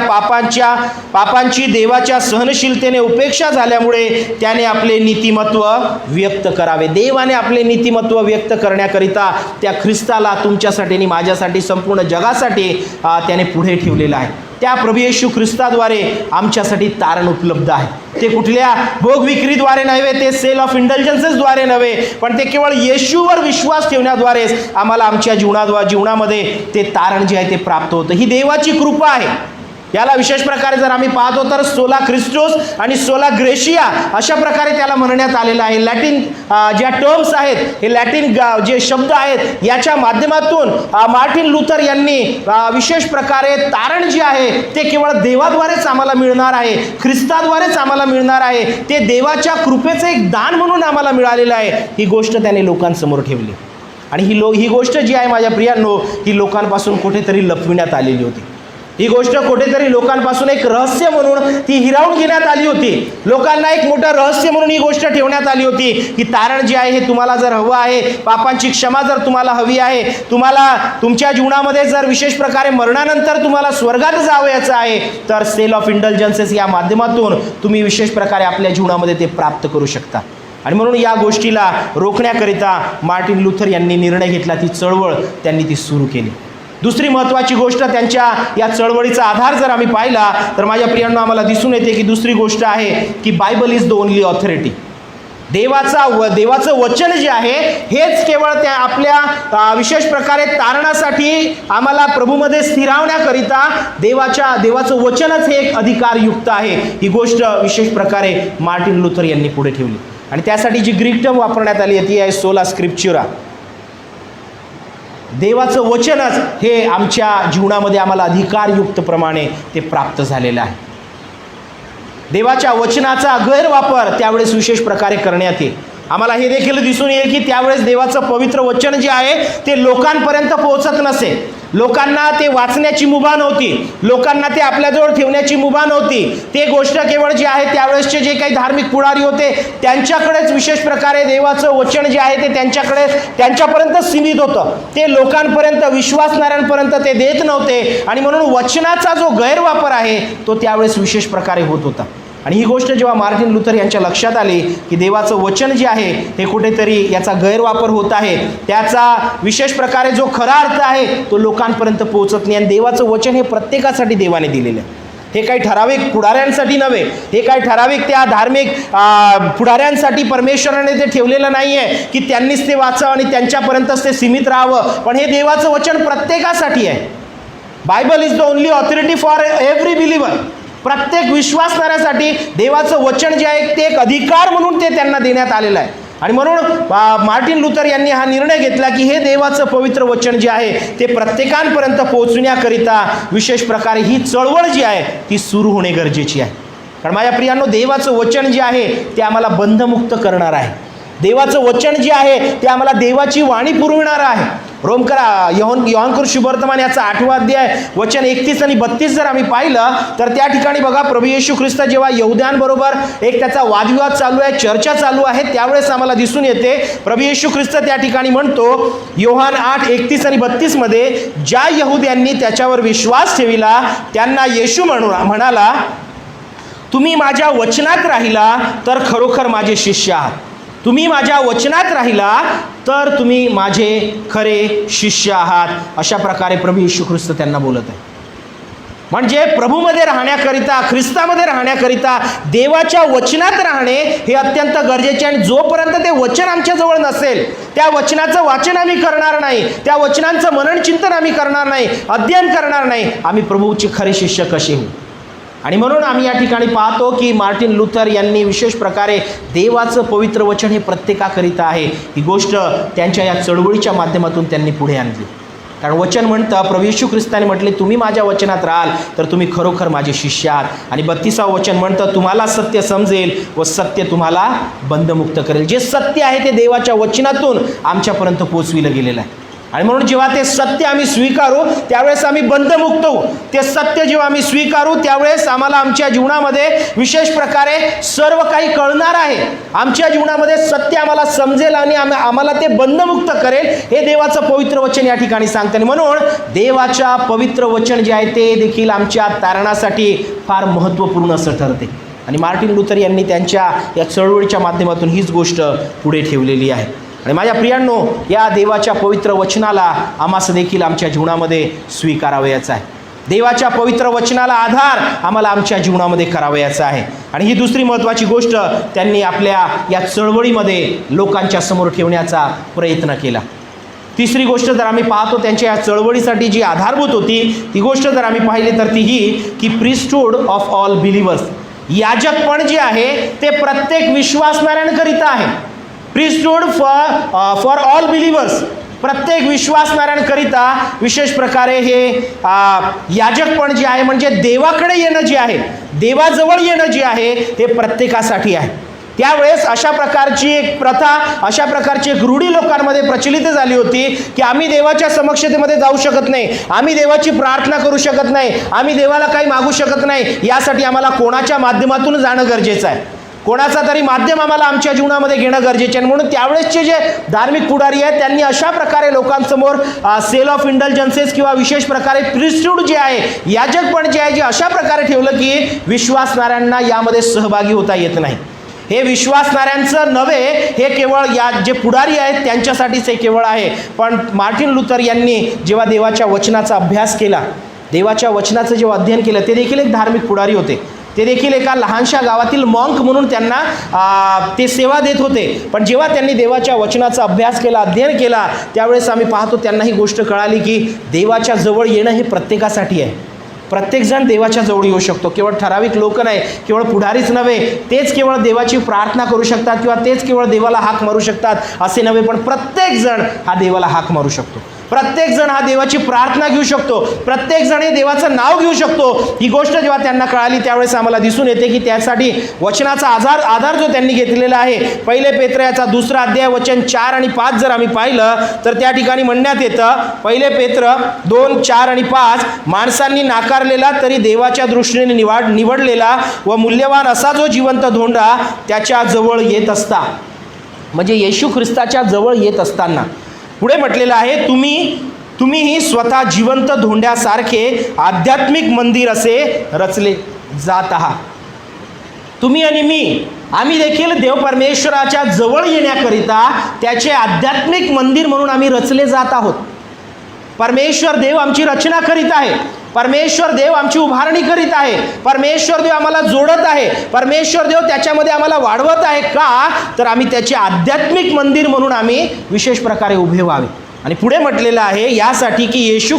पापांची देवाच्या सहनशीलतेने उपेक्षा झाल्यामुळे त्याने आपले नीतिमत्व व्यक्त करावे. देवाने आपले नीतिमत्व व्यक्त करण्याकरिता त्या ख्रिस्ताला तुमच्यासाठी आणि माझ्यासाठी संपूर्ण जगासाठी त्याने पुढे ठेवलेलं आहे. त्या प्रभू येशू ख्रिस्ताद्वारे आमच्यासाठी तारण उपलब्ध आहे. ते कुठल्या भोगविक्रीद्वारे नव्हे, ते सेल ऑफ इंटेलिजन्सेसद्वारे नव्हे, पण ते केवळ येशूवर विश्वास ठेवण्याद्वारेच आम्हाला आमच्या जीवनामध्ये ते तारण जे आहे ते प्राप्त होतं. ही देवाची कृपा आहे. याला विशेष प्रकारे जर आम्ही पाहतो तर सोला ख्रिस्टोस आणि सोला ग्रेशिया अशा प्रकारे त्याला म्हणण्यात आलेलं आहे. लॅटिन ज्या टर्म्स आहेत, हे लॅटिन जे शब्द आहेत, याच्या माध्यमातून मार्टिन लुथर यांनी विशेष प्रकारे तारण जे आहे ते केवळ देवाद्वारेच आम्हाला मिळणार आहे, ख्रिस्ताद्वारेच आम्हाला मिळणार आहे. ते देवाच्या कृपेचं एक दान म्हणून आम्हाला मिळालेलं आहे. ही गोष्ट त्याने लोकांसमोर ठेवली आणि ही गोष्ट जी आहे माझ्या प्रियांनो, ही लोकांपासून कुठेतरी लपविण्यात आलेली होती. ही गोष्ट कुठेतरी लोकांपासून एक रहस्य म्हणून ती हिरावून घेण्यात आली होती. लोकांना एक मोठं रहस्य म्हणून ही गोष्ट ठेवण्यात आली होती की तारण जे आहे हे तुम्हाला जर हवं आहे, पापांची क्षमा जर तुम्हाला हवी आहे, तुम्हाला तुमच्या जीवनामध्ये जर विशेष प्रकारे मरणानंतर तुम्हाला स्वर्गात जावयाचं आहे, तर सेल ऑफ इंटेलिजन्सेस या माध्यमातून तुम्ही विशेष प्रकारे आपल्या जीवनामध्ये ते प्राप्त करू शकता. आणि म्हणून या गोष्टीला रोखण्याकरिता मार्टिन लुथर यांनी निर्णय घेतला. ती चळवळ त्यांनी ती सुरू केली. दुसरी महत्त्वाची गोष्ट, त्यांच्या या चळवळीचा आधार जर आम्ही पाहिला तर माझ्या प्रियांनो आम्हाला दिसून येते की दुसरी गोष्ट आहे की Bible is the only authority. देवाचं वचन जे आहे हेच केवळ त्या आपल्या विशेष प्रकारे तारणासाठी आम्हाला प्रभूमध्ये स्थिरावण्याकरिता देवाचं वचनच हे एक अधिकारयुक्त आहे. ही गोष्ट विशेष प्रकारे मार्टिन लुथर यांनी पुढे ठेवली आणि त्यासाठी जी ग्रीक टर्म वापरण्यात आली ती आहे सोला स्क्रिप्चुरा. देवाचं वचनच हे आमच्या जीवनामध्ये आम्हाला अधिकारयुक्त प्रमाणे ते प्राप्त झालेलं आहे. देवाच्या वचनाचा गैरवापर त्यावेळेस विशेष प्रकारे करण्यात येईल. आम्हाला हे देखील दिसून येईल की त्यावेळेस देवाचं पवित्र वचन जे आहे ते लोकांपर्यंत पोहोचत नसे. लोकांना ते वाचण्याची मुभा नव्हती, लोकांना ते आपल्याजवळ ठेवण्याची मुभा नव्हती. ते गोष्ट केवळ जी आहे त्यावेळेसचे जे काही धार्मिक पुढारी होते त्यांच्याकडेच विशेष प्रकारे देवाचं वचन जे आहे ते त्यांच्यापर्यंत सीमित होतं. ते लोकांपर्यंत, विश्वासणाऱ्यांपर्यंत ते देत नव्हते आणि म्हणून वचनाचा जो गैरवापर आहे तो त्यावेळेस विशेष प्रकारे होत होता. आणि ही गोष्ट जेव्हा मार्टिन लुथर यांच्या लक्षात आली की देवाचं वचन जे आहे हे कुठेतरी याचा गैरवापर होत आहे, त्याचा विशेष प्रकारे जो खरा अर्थ आहे तो लोकांपर्यंत पोहोचत नाही आणि देवाचं वचन हे प्रत्येकासाठी देवाने दिलेलं आहे. हे काही ठराविक पुढाऱ्यांसाठी नव्हे, हे काही ठराविक त्या धार्मिक पुढाऱ्यांसाठी परमेश्वराने ते ठेवलेलं नाही आहे की त्यांनीच ते वाचावं आणि त्यांच्यापर्यंतच ते सीमित राहावं, पण हे देवाचं वचन प्रत्येकासाठी आहे. Bible is the only authority for every believer. प्रत्येक विश्वासणाऱ्यासाठी देवाचं वचन जे आहे ते एक अधिकार म्हणून ते त्यांना देण्यात आलेलं आहे. आणि म्हणून मार्टिन लुथर यांनी हा निर्णय घेतला की हे देवाचं पवित्र वचन जे आहे ते प्रत्येकांपर्यंत पोहोचण्याकरिता विशेष प्रकारे ही चळवळ जी आहे ती सुरू होणे गरजेची आहे. कारण माझ्या प्रियांनो, देवाचं वचन जे आहे ते आम्हाला बंधमुक्त करणार आहे. देवाचं वचन जे आहे ते आम्हाला देवाची वाणी पुरविणार आहे. योहानकृत शुभवर्तमान याचा 8वा अध्याय वचन 31 आणि 32 जर आम्ही पाहिलं तर त्या ठिकाणी बघा, प्रभू येशू ख्रिस्त जेव्हा यहुद्यांबरोबर एक त्याचा वादविवाद चालू आहे, चर्चा चालू आहे, त्यावेळेस आम्हाला दिसून येते प्रभू येशू ख्रिस्त त्या ठिकाणी म्हणतो योहान 8:31 आणि 32 मध्ये, ज्या यहुद्यांनी त्याच्यावर विश्वास ठेविला त्यांना येशू म्हणाला, तुम्ही माझ्या वचनात राहिला तर खरोखर माझे शिष्य आहात. तुम्ही माझ्या वचनात राहिला तर तुम्ही माझे खरे शिष्य आहात. अशा प्रकारे प्रभू येशू ख्रिस्त त्यांना बोलत आहे. म्हणजे प्रभूमध्ये राहण्याकरिता, ख्रिस्तामध्ये राहण्याकरिता देवाच्या वचनात राहणे हे अत्यंत गरजेचे. आणि जोपर्यंत ते वचन आमच्याजवळ नसेल, त्या वचनाचं वाचन आम्ही करणार नाही, त्या वचनांचं मनन चिंतन आम्ही करणार नाही, अध्ययन करणार नाही, आम्ही प्रभूचे खरे शिष्य कसे होऊ. आणि म्हणून आम्ही या ठिकाणी पाहतो की मार्टिन लुथर यांनी विशेष प्रकारे देवाचं पवित्र वचन हे प्रत्येकाकरिता आहे ही गोष्ट त्यांच्या या चळवळीच्या माध्यमातून त्यांनी पुढे आणली. कारण वचन म्हणतं, प्रभू येशू ख्रिस्ताने म्हटले, तुम्ही माझ्या वचनात राहाल तर तुम्ही खरोखर माझे शिष्य आहात. आणि 32वा वचन म्हणतं, तुम्हाला सत्य समजेल व सत्य तुम्हाला बंधमुक्त करेल. जे सत्य आहे ते देवाच्या वचनातून आमच्यापर्यंत पोचविलं गेलेलं आहे. आणि म्हणून जेव्हा ते सत्य आम्ही स्वीकारू त्यावेळेस आम्ही बंधमुक्त होऊ. ते सत्य जेव्हा आम्ही स्वीकारू त्यावेळेस आम्हाला आमच्या जीवनामध्ये विशेष प्रकारे सर्व काही कळणार आहे. आमच्या जीवनामध्ये सत्य आम्हाला समजेल आणि आम्हाला ते बंधमुक्त करेल, हे देवाचं पवित्र वचन या ठिकाणी सांगते. आणि म्हणून देवाच्या पवित्र वचन जे आहे ते देखील आमच्या तारणासाठी फार महत्त्वपूर्ण असं ठरते. आणि मार्टिन लुथर यांनी त्यांच्या या चळवळीच्या माध्यमातून हीच गोष्ट पुढे ठेवलेली आहे. आणि माझ्या प्रियांनो, या देवाच्या पवित्र वचनाला आम्हास देखील आमच्या जीवनामध्ये स्वीकारावयाचा आहे. देवाच्या पवित्र वचनाला आधार आम्हाला आमच्या जीवनामध्ये करावयाचा आहे. आणि ही दुसरी महत्त्वाची गोष्ट त्यांनी आपल्या या चळवळीमध्ये लोकांच्या समोर ठेवण्याचा प्रयत्न केला. तिसरी गोष्ट जर आम्ही पाहतो त्यांच्या या चळवळीसाठी जी आधारभूत होती ती गोष्ट जर आम्ही पाहिली तर ती ही की प्रीस्टहूड ऑफ ऑल बिलिव्हर्स. याजकपण जे आहे ते प्रत्येक विश्वासणाऱ्यांकरिता आहे. प्रीस्टहूड फॉर ऑल बिलिव्हर्स, प्रत्येक विश्वासणाऱ्यांकरिता विशेष प्रकारे हे याजकपण जे आहे म्हणजे देवाकडे येणं जे आहे, देवाजवळ येणं जे आहे हे प्रत्येकासाठी आहे. त्यावेळेस अशा प्रकारची एक प्रथा, अशा प्रकारची एक रूढी लोकांमध्ये प्रचलित झाली होती की आम्ही देवाच्या समक्षतेमध्ये जाऊ शकत नाही, आम्ही देवाची प्रार्थना करू शकत नाही, आम्ही देवाला काही मागू शकत नाही, यासाठी आम्हाला कोणाच्या माध्यमातून जाणं गरजेचं आहे, कोणाचा तरी माध्यम आम्हाला आमच्या जीवनामध्ये घेणं गरजेचे आहे. म्हणून त्यावेळेसचे जे धार्मिक पुढारी आहेत त्यांनी अशा प्रकारे लोकांसमोर सेल ऑफ इंडल्जन्सेस किंवा विशेष प्रकारे प्रीस्टहूड जे आहे, याजकपण जे आहे, जे अशा प्रकारे ठेवलं की विश्वासणाऱ्यांना यामध्ये सहभागी होता येत नाही. हे विश्वासणाऱ्यांचं नव्हे, हे केवळ या जे पुढारी आहेत त्यांच्यासाठीच हे केवळ आहे. पण मार्टिन लुथर यांनी जेव्हा देवाच्या वचनाचा अभ्यास केला, देवाच्या वचनाचं जेव्हा अध्ययन केलं, ते देखील एक धार्मिक पुढारी होते. ते देखील एका लहानशा गावातील मॉन्क म्हणून त्यांना ते सेवा देत होते. पण जेव्हा त्यांनी देवाच्या वचनाचा अभ्यास केला, अध्ययन केला, त्यावेळेस आम्ही पाहतो त्यांना ही गोष्ट कळाली की देवाच्या जवळ येणं हे प्रत्येकासाठी आहे. प्रत्येकजण देवाच्या जवळ येऊ शकतो. केवळ ठराविक लोक नाही, केवळ पुढारीच नव्हे, तेच केवळ देवाची प्रार्थना करू शकतात किंवा तेच केवळ देवाला हाक मारू शकतात असे नव्हे, पण प्रत्येकजण हा देवाला हाक मारू शकतो. प्रत्येकजण हा देवाची प्रार्थना घेऊ शकतो. प्रत्येकजण हे देवाचं नाव घेऊ शकतो. ही गोष्ट जेव्हा त्यांना कळाली त्यावेळेस आम्हाला दिसून येते की त्यासाठी वचनाचा आधार जो त्यांनी घेतलेला आहे, पहिले पेत्र याचा 2 अध्याय वचन 4 आणि 5 जर आम्ही पाहिलं तर त्या ठिकाणी म्हणण्यात येतं, पहिले पेत्र 2, 4 आणि 5, माणसांनी नाकारलेला तरी देवाच्या दृष्टीने निवडलेला व मूल्यवान असा जो जिवंत धोंडा त्याच्या जवळ येत असता, म्हणजे येशू ख्रिस्ताच्या जवळ येत असताना पुढे म्हटलेलं आहे, तुम्हीही स्वतः जिवंत धोंड्यासारखे आध्यात्मिक मंदिर असे रचले जात आहात. तुम्ही आणि मी, आम्ही देखील देव परमेश्वराच्या जवळ येण्याकरिता त्याचे आध्यात्मिक मंदिर म्हणून आम्ही रचले जात आहोत. परमेश्वर देव आमची रचना करीत आहे. परमेश्वर देव आमची उभारणी करीत आहे. परमेश्वर देव आम्हाला जोडत आहे. परमेश्वर देव त्याच्यामध्ये आम्हाला वाढवत आहे. का तर आम्ही त्याचे आध्यात्मिक मंदिर म्हणून आम्ही विशेष प्रकारे उभे व्हावे. आणि पुढे म्हटलेलं आहे यासाठी की येशू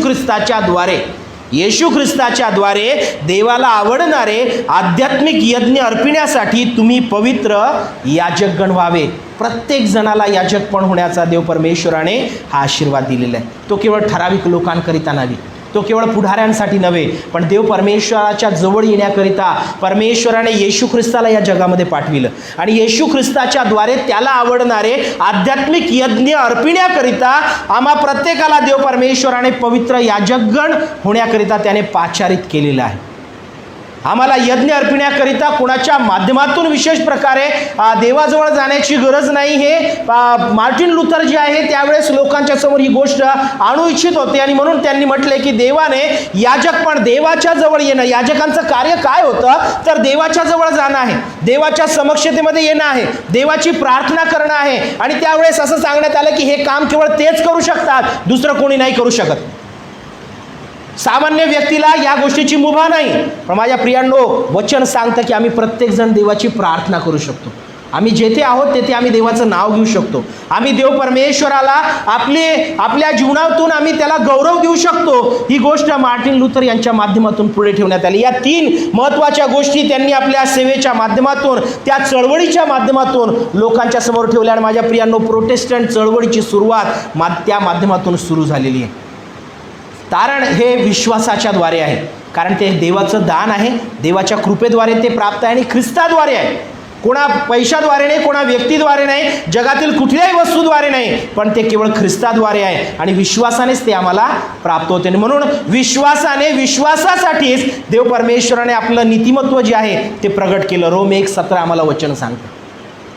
ख्रिस्ताच्या द्वारे देवाला आवडणारे आध्यात्मिक यज्ञ अर्पिण्यासाठी तुम्ही पवित्र याजकगण व्हावे. प्रत्येक जणाला याजकपण होण्याचा देव परमेश्वराने हा आशीर्वाद दिलेला आहे. तो केवळ ठराविक लोकांकरिता नव्हे, तो केवळ पुढाऱ्यांसाठी नव्हे, पण देव परमेश्वराच्या जवळ येण्याकरिता परमेश्वराने येशू ख्रिस्ताला या जगामध्ये पाठविलं. आणि येशू ख्रिस्ताच्या द्वारे त्याला आवडणारे आध्यात्मिक यज्ञ अर्पिण्याकरिता आम्हा प्रत्येकाला देव परमेश्वराने पवित्र याजकगण होण्याकरिता त्याने पाचारित केलेलं आहे. आम्हाला यज्ञ अर्पिण्याकरिता कोणाच्या माध्यमातून विशेष प्रकारे देवाजवळ जाण्याची गरज नाही. हे मार्टिन लुथर जे आहे त्यावेळेस लोकांच्या समोर ही गोष्ट आणू इच्छित होते. आणि म्हणून त्यांनी म्हटले की देवाने याजकपण, देवाच्या जवळ येणं, याजकांचं कार्य काय होतं तर देवाच्या जवळ जाणं आहे, देवाच्या समक्षतेमध्ये येणं आहे, देवाची प्रार्थना करणं आहे. आणि त्यावेळेस असं सांगण्यात आलं की हे काम केवळ तेच करू शकतात, दुसरं कोणी नाही करू शकत. सामान्य व्यक्तीला या गोष्टीची मुभा नाही. पण माझ्या प्रियांनो, वचन सांगतं की आम्ही प्रत्येकजण देवाची प्रार्थना करू शकतो. आम्ही जेथे आहोत तेथे आम्ही देवाचं नाव घेऊ शकतो. आम्ही देव परमेश्वराला आपल्या जीवनातून आम्ही त्याला गौरव देऊ शकतो. ही गोष्ट मार्टिन लुथर यांच्या माध्यमातून पुढे ठेवण्यात आली. या 3 महत्त्वाच्या गोष्टी त्यांनी आपल्या सेवेच्या माध्यमातून, त्या चळवळीच्या माध्यमातून लोकांच्या समोर ठेवल्या. आणि माझ्या प्रियांनो, प्रोटेस्टंट चळवळीची सुरुवात त्या माध्यमातून सुरू झालेली आहे. तारण हे विश्वासाच्या द्वारे आहे, कारण ते देवाचं दान आहे, देवाच्या कृपेद्वारे ते प्राप्त आहे आणि ख्रिस्ताद्वारे आहे. कोणा पैशाद्वारे नाही, कोणा व्यक्तीद्वारे नाही, जगातील कुठल्याही वस्तूद्वारे नाही, पण ते केवळ ख्रिस्ताद्वारे आहे आणि विश्वासानेच ते आम्हाला प्राप्त होते. आणि म्हणून विश्वासासाठीच देव परमेश्वराने आपलं नीतिमत्व जे आहे ते प्रगट केलं. रोम 1:17 आम्हाला वचन सांगतं.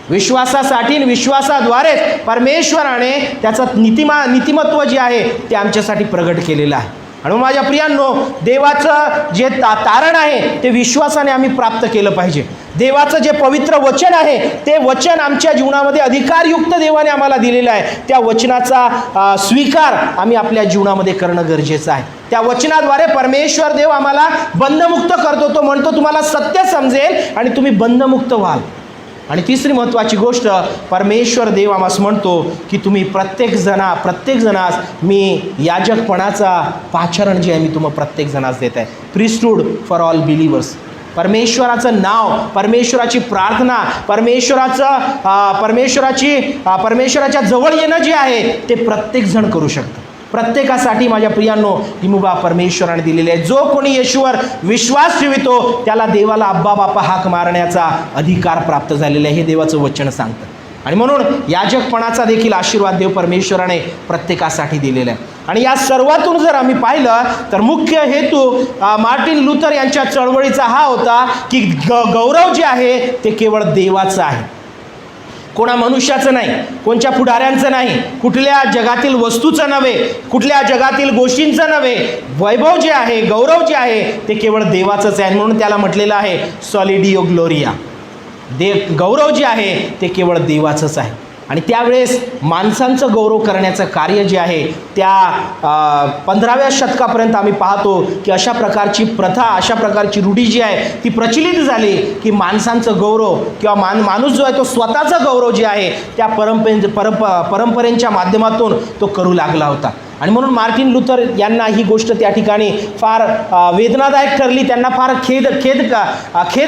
विश्वासासाठी आणि विश्वासाद्वारेच परमेश्वराने त्याचं नीतिमत्व जे आहे ते आमच्यासाठी प्रगट केलेलं आहे. आणि माझ्या प्रियांनो, देवाचं जे तारण आहे ते विश्वासाने आम्ही प्राप्त केलं पाहिजे. देवाचं जे पवित्र वचन आहे ते वचन आमच्या जीवनामध्ये अधिकारयुक्त देवाने आम्हाला दिलेलं आहे. त्या वचनाचा स्वीकार आम्ही आपल्या जीवनामध्ये करणं गरजेचं आहे. त्या वचनाद्वारे परमेश्वर देव आम्हाला बंधमुक्त करतो. तो म्हणतो तुम्हाला सत्य समजेल आणि तुम्ही बंधमुक्त व्हाल. आणि तिसरी महत्त्वाची गोष्ट, परमेश्वर देव आम्हास म्हणतो की तुम्ही प्रत्येक जणास मी याजकपणाचा पाचारण जे आहे मी तुम्हाला प्रत्येक जणास देत आहे. प्रीस्टहूड फॉर ऑल बिलीवर्स. परमेश्वराचं नाव, परमेश्वराची प्रार्थना, परमेश्वराच्या जवळ येणं जे आहे ते प्रत्येक जण करू शकतं. प्रत्येकासाठी माझ्या प्रियांनो ही मुभा परमेश्वराने दिलेली आहे. जो कोणी येशूवर विश्वास ठेवितो त्याला देवाला अब्बा बापा हाक मारण्याचा अधिकार प्राप्त झालेला आहे, हे देवाचं वचन सांगतं. आणि म्हणून याजकपणाचा देखील आशीर्वाद देव परमेश्वराने प्रत्येकासाठी दिलेला आहे. आणि या सर्वातून जर आम्ही पाहिलं तर मुख्य हेतू मार्टिन लुथर यांच्या चळवळीचा हा होता की गौरव जे आहे ते केवळ देवाचं आहे, कोणा मनुष्याचं नाही, कोणत्या पुढाऱ्यांचं नाही, कुठल्या जगातील वस्तूचं नव्हे, कुठल्या जगातील गोष्टींचं नव्हे. वैभव जे आहे, गौरव जे आहे ते केवळ देवाचंच आहे. म्हणून त्याला म्हटलेलं आहे सॉलिडियो ग्लोरिया. गौरव जे आहे ते केवळ देवाचंच आहे. आणि त्यावेळेस माणसांचं गौरव करण्याचं कार्य जे आहे त्या 15व्या शतकापर्यंत आम्ही पाहतो की अशा प्रकारची प्रथा, अशा प्रकारची रूढी जी आहे ती प्रचलित झाली की माणसांचं गौरव किंवा माणूस जो आहे तो स्वतःचा गौरव जे आहे त्या परंपरेच्या माध्यमातून तो करू लागला होता. आणि म्हणून मार्टिन लुथर यांना ही गोष्ट त्या ठिकाणी फार वेदनादायक ठरली. त्यांना फार खेद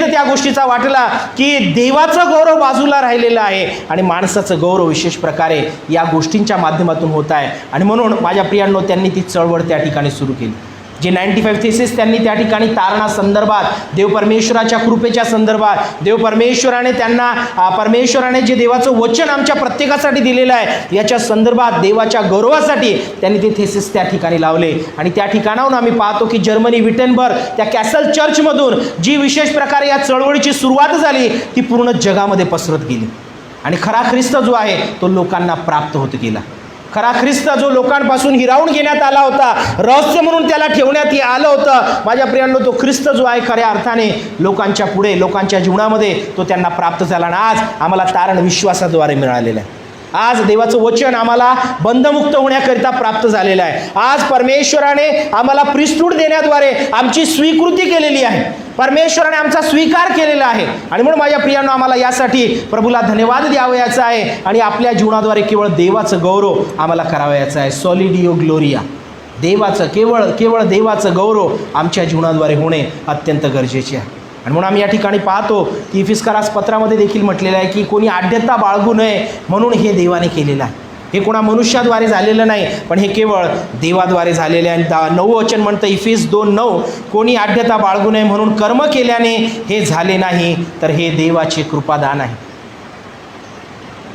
त्या गोष्टीचा वाटला की देवाचं गौरव बाजूला राहिलेलं आहे आणि माणसाचं गौरव विशेष प्रकारे या गोष्टींच्या माध्यमातून होत आहे. आणि म्हणून माझ्या प्रियांनो त्यांनी ती चळवळ त्या ठिकाणी सुरू केली. जे 95 थेसिस त्यांनी त्या ठिकाणी तारणासंदर्भात, देव परमेश्वराच्या कृपेच्या संदर्भात, देव परमेश्वराने त्यांना परमेश्वराने जे देवाचं वचन आमच्या प्रत्येकासाठी दिलेलं आहे याच्या संदर्भात, देवाच्या गौरवासाठी त्यांनी ते थेसिस त्या ठिकाणी लावले. आणि त्या ठिकाणाहून आम्ही पाहतो की जर्मनी विटेनबर्ग त्या कॅसल चर्चमधून जी विशेष प्रकारे या चळवळीची सुरुवात झाली ती पूर्ण जगामध्ये पसरत गेली. आणि खरा ख्रिस्त जो आहे तो लोकांना प्राप्त होत गेला. खरा ख्रिस्त जो लोकांपासून हिरावून घेण्यात आला होता, रहस्य म्हणून त्याला ठेवण्यात आलं होतं, माझ्या प्रियांनो तो ख्रिस्त जो आहे खऱ्या अर्थाने लोकांच्या पुढे, लोकांच्या जीवनामध्ये तो त्यांना प्राप्त झाला. आणि आज आम्हाला तारण विश्वासाद्वारे मिळालेलं आहे. आज देवाचं वचन आम्हाला बंधमुक्त होण्याकरिता प्राप्त झालेलं आहे. आज परमेश्वराने आम्हाला प्रीस्टहूड देण्याद्वारे आमची स्वीकृती केलेली आहे. परमेश्वराने आमचा स्वीकार केलेला आहे. आणि म्हणून माझ्या प्रियांनो आम्हाला यासाठी प्रभूला धन्यवाद द्यावयाचा आहे आणि आपल्या जीवनाद्वारे केवळ देवाचं गौरव आम्हाला करावयाचं आहे. सॉलिडियो ग्लोरिया. देवाचं केवळ देवाचं गौरव आमच्या जीवनाद्वारे होणे अत्यंत गरजेचे आहे. आणि म्हणून आम्ही या ठिकाणी पाहतो की इफिस्करास पत्रामध्ये देखील म्हटलेलं आहे की कोणी आढ्यता बाळगू नये म्हणून हे देवाने केलेलं आहे. हे कोणा मनुष्याद्वारे झालेलं नाही, पण हे केवळ देवाद्वारे झालेले आहे. आणि 9 वचन म्हणतं इफिस 2:9, कोणी आढ्यता बाळगू नये म्हणून कर्म केल्याने हे झाले नाही, तर हे देवाचे कृपादान आहे.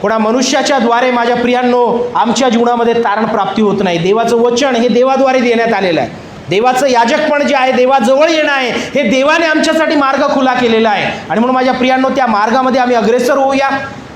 कोणा मनुष्याच्या द्वारे माझ्या प्रियांनो आमच्या जीवनामध्ये तारण प्राप्ती होत नाही. देवाचं वचन हे देवाद्वारे देण्यात आलेलं आहे. देवाचं याजकपण जे आहे, देवाजवळ येणं आहे, हे देवाने आमच्यासाठी मार्ग खुला केलेला आहे. आणि म्हणून माझ्या प्रियांनो त्या मार्गामध्ये आम्ही अग्रेसर होऊया,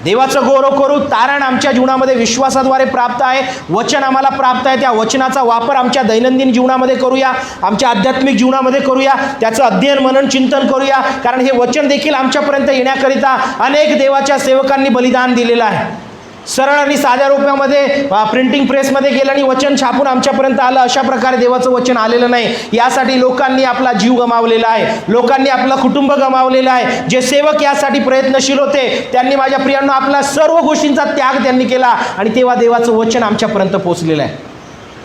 देवाचं गौरव करू. तारण आमच्या जीवनामध्ये विश्वासाद्वारे प्राप्त आहे, वचन आम्हाला प्राप्त आहे. त्या वचनाचा वापर आमच्या दैनंदिन जीवनामध्ये करूया, आमच्या आध्यात्मिक जीवनामध्ये करूया, त्याचं अध्ययन मनन चिंतन करूया. कारण हे वचन देखील आमच्यापर्यंत येण्याकरिता अनेक देवाच्या सेवकांनी बलिदान दिलेलं आहे. सरळ आणि साध्या रूपामध्ये प्रिंटिंग प्रेसमध्ये गेलं आणि वचन छापून आमच्यापर्यंत आलं, अशा प्रकारे देवाचं वचन आलेलं नाही. यासाठी लोकांनी आपला जीव गमावलेला आहे, लोकांनी आपलं कुटुंब गमावलेलं आहे. जे सेवक यासाठी प्रयत्नशील होते त्यांनी माझ्या प्रियांनो आपला सर्व गोष्टींचा त्याग त्यांनी केला आणि तेव्हा देवाचं वचन आमच्यापर्यंत पोहोचलेलं आहे.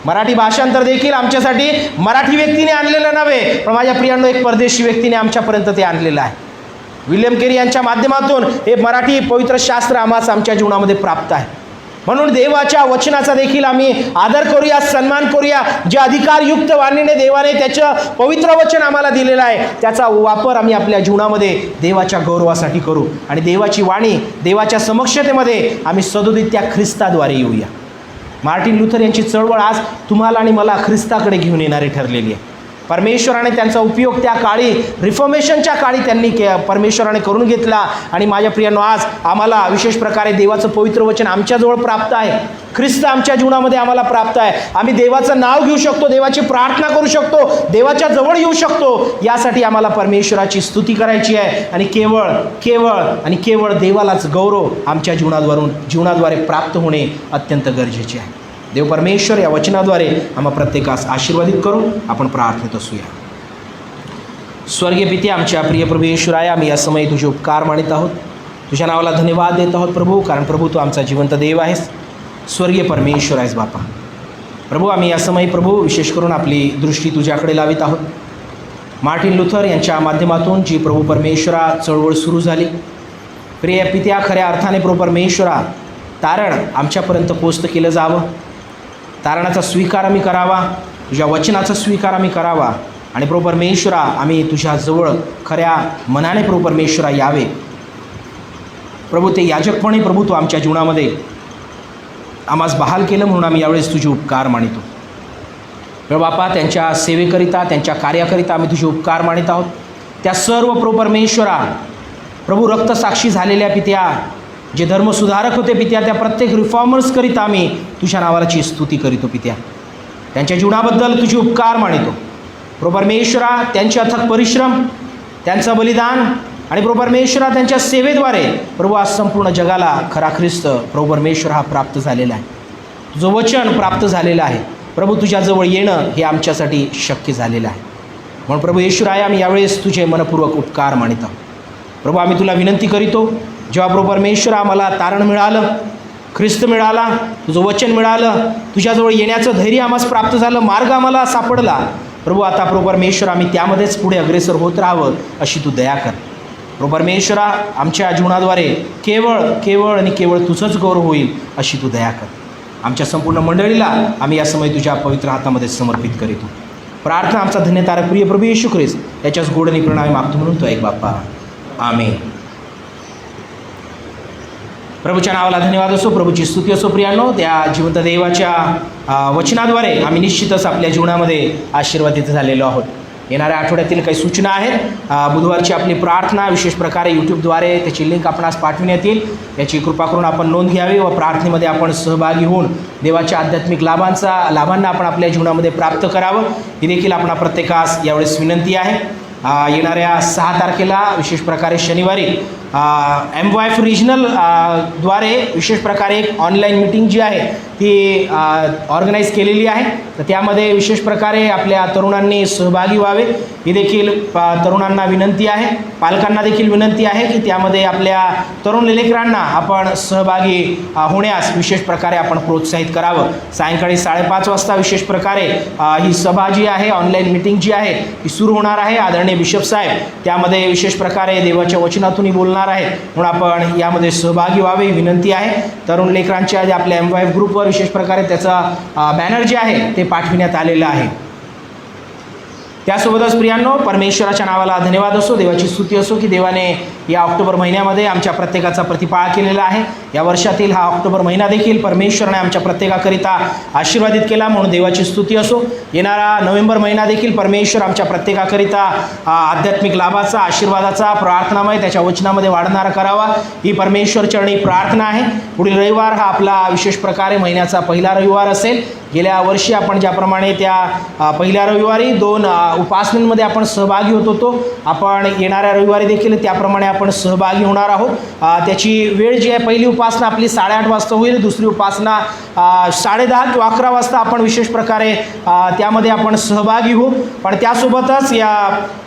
मराठी भाषांतर देखील आमच्यासाठी मराठी व्यक्तीने आणलेलं नव्हे, पण माझ्या प्रियांनो एक परदेशी व्यक्तीने आमच्यापर्यंत ते आणलेलं आहे. विल्यम केरी यांच्या माध्यमातून हे मराठी पवित्र शास्त्र आम्हाला आमच्या जीवनामध्ये प्राप्त आहे. म्हणून देवाच्या वचनाचा देखील आम्ही आदर करूया, सन्मान करूया. जे अधिकारयुक्त वाणीने देवाने त्याचं पवित्र वचन आम्हाला दिलेलं आहे त्याचा वापर आम्ही आपल्या जीवनामध्ये देवाच्या गौरवासाठी करू आणि देवाची वाणी देवाच्या समक्षतेमध्ये आम्ही सदोदित त्या ख्रिस्ताद्वारे येऊया. मार्टिन लुथर यांची चळवळ आज तुम्हाला आणि मला ख्रिस्ताकडे घेऊन येणारी ठरलेली आहे. परमेश्वराने त्यांचा उपयोग त्या काळी रिफॉर्मेशनच्या काळी त्यांनी परमेश्वराने करून घेतला. आणि माझ्या प्रियांनो, आज आम्हाला विशेष प्रकारे देवाचं पवित्र वचन आमच्याजवळ प्राप्त आहे. ख्रिस्त आमच्या जीवनामध्ये आम्हाला प्राप्त आहे. आम्ही देवाचं नाव घेऊ शकतो, देवाची प्रार्थना करू शकतो, देवाच्या जवळ येऊ शकतो. यासाठी आम्हाला परमेश्वराची स्तुती करायची आहे आणि केवळ देवालाच गौरव आमच्या जीवनाद्वारे प्राप्त होणे अत्यंत गरजेचे आहे. देव परमेश्वर या वचनाद्वारे आम्हा प्रत्येकास आशीर्वादित करून आपण प्रार्थनेत असूया. स्वर्गीय पिते, आमच्या प्रिय प्रभू येशूराया, आम्ही या समयी तुझे उपकार मानित आहोत. तुझ्या नावाला धन्यवाद देत आहोत प्रभू, कारण प्रभू तू आमचा जिवंत देव आहेस, स्वर्गीय परमेश्वर आहेस बापा. प्रभू, आम्ही या समयी प्रभू विशेष करून आपली दृष्टी तुझ्याकडे लावित आहोत. मार्टिन लुथर यांच्या माध्यमातून जी प्रभू परमेश्वरा चळवळ सुरू झाली, प्रिय पित्या, खऱ्या अर्थाने प्रभू परमेश्वरा तारण आमच्यापर्यंत पोचतं केलं जावं. तारणाचा स्वीकार आम्ही करावा, तुझ्या वचनाचा स्वीकार आम्ही करावा आणि प्रभू परमेश्वरा आम्ही तुझ्याजवळ खऱ्या मनाने प्रभू परमेश्वरा यावे. प्रभू, ते याजकपणे प्रभू तू आमच्या जीवनामध्ये आम्हास बहाल केलं म्हणून आम्ही यावेळेस तुझे उपकार मानितो. प्रभू बापा, त्यांच्या सेवेकरिता, त्यांच्या कार्याकरिता आम्ही तुझे उपकार मानित आहोत. त्या सर्व प्रभू परमेश्वरा प्रभू रक्तसाक्षी झालेल्या पित्या, जे धर्मसुधारक होते पित्या, त्या प्रत्येक रिफॉर्मर्सकरिता आम्ही तुझ्या नावाची स्तुती करीतो पित्या. त्यांच्या जीवनाबद्दल तुझे उपकार मानितो. प्रभू परमेश्वरा, त्यांचे अथक परिश्रम, त्यांचं बलिदान आणि प्रभू परमेश्वरा त्यांच्या सेवेद्वारे प्रभू आज संपूर्ण जगाला खरा ख्रिस्त प्रभू परमेश्वर हा प्राप्त झालेला आहे. तुझं वचन प्राप्त झालेलं आहे. प्रभू, तुझ्याजवळ येणं हे आमच्यासाठी शक्य झालेलं आहे. म्हणून प्रभू येशूराया, आम्ही यावेळेस तुझे मनपूर्वक उपकार मानित आहोत. प्रभू, आम्ही तुला विनंती करीतो, जेव्हा प्रभू परमेश्वर आम्हाला तारण मिळालं, ख्रिस्त मिळाला, तुझं वचन मिळालं, तुझ्याजवळ येण्याचं धैर्य आम्हाला प्राप्त झालं, मार्ग आम्हाला सापडला, प्रभू आता प्रभू परमेश्वर आम्ही त्यामध्येच पुढे अग्रेसर होत राहावं अशी तू दया कर. प्रभू परमेश्वरा, आमच्या जीवनाद्वारे केवळ तुझंच गौरव होईल अशी तू दया कर. आमच्या संपूर्ण मंडळीला आम्ही या समय तुझ्या पवित्र हातामध्ये समर्पित करीतो. प्रार्थना आमचा धन्यतारक प्रिय प्रभू येशू ख्रिस्त याच्याच गोडणी प्रणामी मागतो म्हणून तो ऐक बाप्पा, आमेन. प्रभूच्या नावाला धन्यवाद असो, प्रभूची स्तुती असो. प्रियांनो, त्या जिवंत देवाच्या वचनाद्वारे आम्ही निश्चितच आपल्या जीवनामध्ये आशीर्वादित झालेलो आहोत. येणाऱ्या आठवड्यातील काही सूचना आहेत. बुधवारची आपली प्रार्थना विशेष प्रकारे यूट्यूबद्वारे त्याची लिंक आपणास पाठविण्यात येईल. याची कृपा करून आपण नोंद घ्यावी व प्रार्थनेमध्ये आपण सहभागी होऊन देवाच्या आध्यात्मिक लाभांना आपण आपल्या जीवनामध्ये प्राप्त करावं ही देखील आपणा प्रत्येकास यावेळेस विनंती आहे. येणाऱ्या 6 तारखेला विशेष प्रकारे शनिवारी MYF रिजनल द्वारे विशेष प्रकारे एक ऑनलाईन मीटिंग जी आहे ती ऑर्गनाईज केलेली आहे. तर त्यामध्ये विशेष प्रकारे आपल्या तरुणांनी सहभागी व्हावे ही देखील तरुणांना विनंती आहे. पालकांना देखील विनंती आहे की त्यामध्ये आपल्या तरुण लेकरांना आपण सहभागी होण्यास विशेष प्रकारे आपण प्रोत्साहित करावं. सायंकाळी 5:30 वाजता विशेष प्रकारे ही सभा जी आहे, ऑनलाईन मीटिंग जी आहे ती सुरू होणार आहे. आदरणीय बिशप साहेब त्यामध्ये विशेष प्रकारे देवाच्या वचनातूनही बोलणार आहेत, म्हणून आपण यामध्ये सहभागी व्हावे ही विनंती आहे. तरुण लेकरांच्या जे आपल्या MYF ग्रुपवर विशेष प्रकारे त्याचा बॅनर जे आहे ते पाठविण्यात आलेलं आहे. त्यासोबतच प्रियांनो, परमेश्वराच्या नावाला धन्यवाद असो, देवाची स्तुती असो की देवाने या ऑक्टोबर महिन्यामध्ये आमच्या प्रत्येकाचा प्रतिपाळ केलेला आहे. या वर्षातील हा ऑक्टोबर महिना देखील परमेश्वराने आमच्या प्रत्येकाकरिता आशीर्वादित केला, म्हणून देवाची स्तुती असो. येणारा नोव्हेंबर महिना देखील परमेश्वर आमच्या प्रत्येकाकरिता आध्यात्मिक लाभाचा, आशीर्वादाचा, प्रार्थनामय त्याच्या वचनामध्ये वाढणारा करावा ही परमेश्वर चरणी प्रार्थना आहे. पुढील रविवार हा आपला विशेष प्रकारे महिन्याचा पहिला रविवार असेल. गेल्या वर्षी आपण ज्याप्रमाणे त्या पहिल्या रविवारी 2 उपासनांमध्ये आपण सहभागी होत होतो, आपण येणाऱ्या रविवारी देखील त्याप्रमाणे आपण सहभागी होणार आहोत. त्याची वेळ जी आहे, पहिली उपासना आपली 8:30 वाजता होईल, दुसरी उपासना 10:30 किंवा 11 वाजता आपण विशेष प्रकारे त्यामध्ये आपण सहभागी होऊ. पण त्यासोबतच या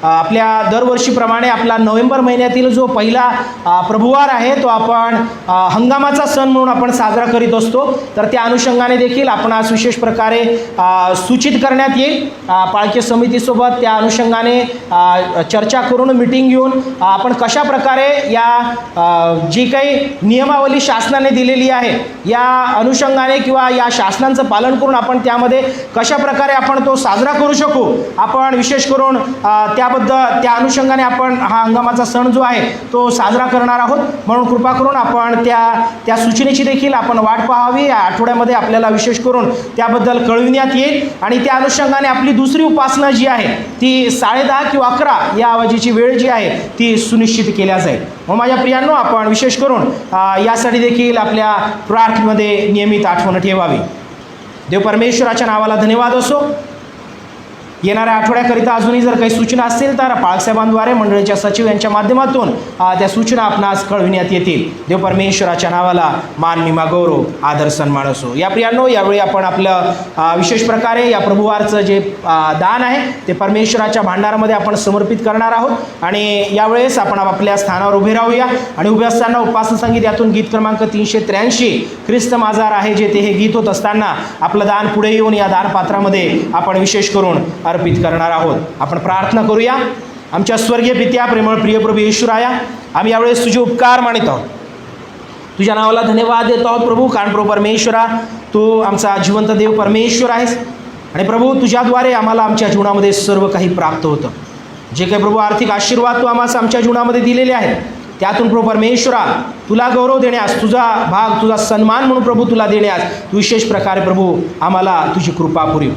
आपल्या दरवर्षीप्रमाणे आपला नोव्हेंबर महिन्यातील जो पहिला प्रभुवार आहे तो आपण हंगामाचा सण म्हणून आपण साजरा करीत असतो. तर त्या अनुषंगाने देखील आपण आज विशेष प्रकारे सूचित करण्यात येईल. पालखी समितीसोबत त्या अनुषंगाने चर्चा करून मीटिंग घेऊन आपण कशा प्रकारे या जी काही नियमावली शासनाने दिलेली आहे, या अनुषंगाने किंवा या शासनांचं पालन करून आपण त्यामध्ये कशा प्रकारे आपण तो साजरा करू शकू, आपण विशेष करून त्याबद्दल त्या अनुषंगाने आपण हा हंगामाचा सण जो आहे तो साजरा करणार आहोत. म्हणून कृपा करून आपण त्या सूचनेची देखील आपण वाट पाहावी. या आठवड्यामध्ये आपल्याला विशेष करून त्याबद्दल कळविण्यात येईल आणि त्या अनुषंगाने आपली दुसरी उपासना जी आहे ती 10:30 किंवा 11 या आवाजीची वेळ जी आहे ती सुनिश्चित केल्या जाईल. मग माझ्या प्रियांनो, आपण विशेष करून यासाठी देखील आपल्या प्रार्थनेमध्ये नियमित आठवण ठेवावी. देव परमेश्वराच्या नावाला धन्यवाद असो. येणाऱ्या आठवड्याकरिता अजूनही जर काही सूचना असतील तर पाळसाहेबांद्वारे मंडळीच्या सचिव यांच्या माध्यमातून त्या सूचना आपणास कळविण्यात येतील. देव परमेश्वराच्या नावाला मान, महिमा, गौरव, आदर, सन्मान असो. या प्रियांनो, यावेळी आपण आपलं विशेष प्रकारे या प्रभुवारचं जे दान आहे ते परमेश्वराच्या भांडारामध्ये आपण समर्पित करणार आहोत आणि यावेळेस आपण आपल्या स्थानावर उभे राहूया आणि उभे असताना उपासना संगीत यातून गीत क्रमांक 383 ख्रिस्त माझा राहे जे ते हे गीत होत असताना आपलं दान पुढे येऊन या दानपात्रामध्ये आपण विशेष करून अर्पित करणार आहोत. आपण प्रार्थना करूया. आमच्या स्वर्गीय पित्या, प्रेमळ प्रिय प्रभू येशूराया, आम्ही यावेळेस तुझे उपकार मानित आहोत. तुझ्या नावाला धन्यवाद देत आहोत प्रभू, कारण प्रभू परमेश्वरा तू आमचा जिवंत देव परमेश्वर आहेस आणि प्रभू तुझ्याद्वारे आम्हाला आमच्या जीवनामध्ये सर्व काही प्राप्त होतं. जे काही प्रभू आर्थिक आशीर्वाद तू आम्हाला आमच्या जीवनामध्ये दिलेले आहेत त्यातून प्रभू परमेश्वरा तुला गौरव देण्यास, तुझा भाग, तुझा सन्मान म्हणून प्रभू तुला देण्यास तू विशेष प्रकारे प्रभू आम्हाला तुझी कृपा पुरव.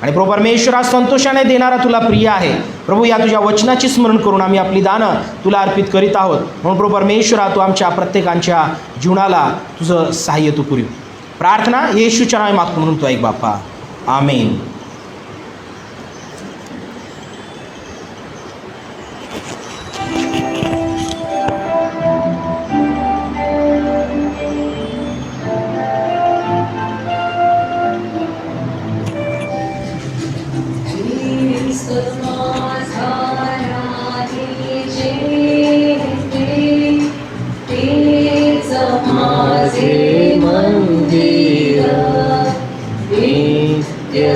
आणि प्रभू परमेश्वरा संतोषाने देणारा तुला प्रिय आहे प्रभू. या तुझ्या वचनाची स्मरण करून आम्ही आपली दानं तुला अर्पित करीत आहोत. म्हणून प्रभू परमेश्वरा तू आमच्या प्रत्येकांच्या जीवनाला तुझं सहाय्य तू पुरव. प्रार्थना येशूच्या नावे मागतो म्हणून तू ऐक बाप्पा. आमेन.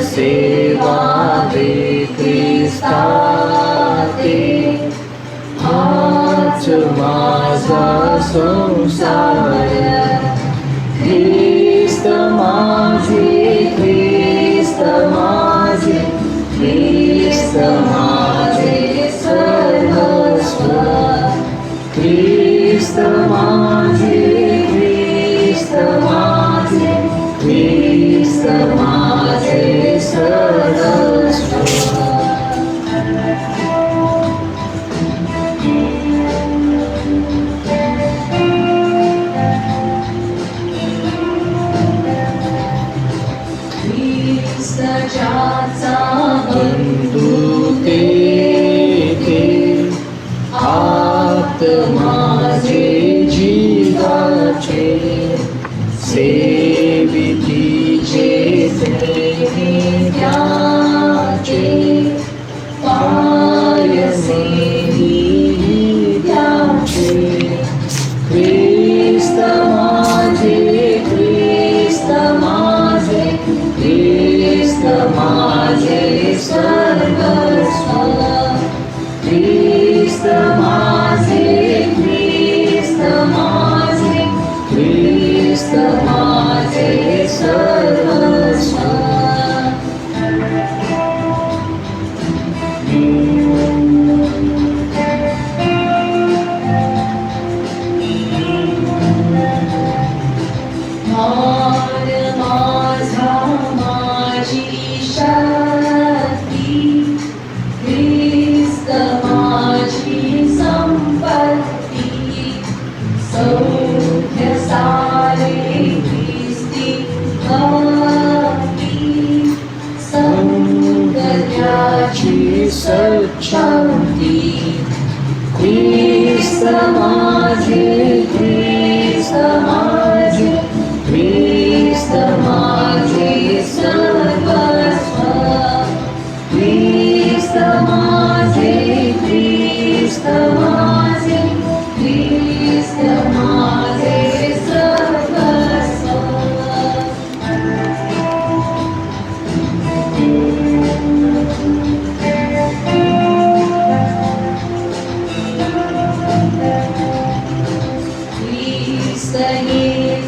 सेवा दे ख्रिस्ता ते, हाच माझा संसार. ख्रिस्त माझे, ख्रिस्त माझे, ख्रिस्त माझे सर्वस्व. ख्रिस्त माझे, ख्रिस्त माझे, ख्रिस्त माझे सर्वस्व. ख्रिस्ताचा बंधू ते, आत माझे जीवाचे सेविती त्याचे पायसे त्याचे. ख्रिस्त माझे, ख्रिस्त माझे, ख्रिस्त माझे सर्वस्व. ख्रिस्त माझे, ख्रिस्त माझे, ख्रिस्त माझे सर्वस्व. सच्चांती. ख्रिस्त माझे, ख्रिस्त माझे, ख्रिस्त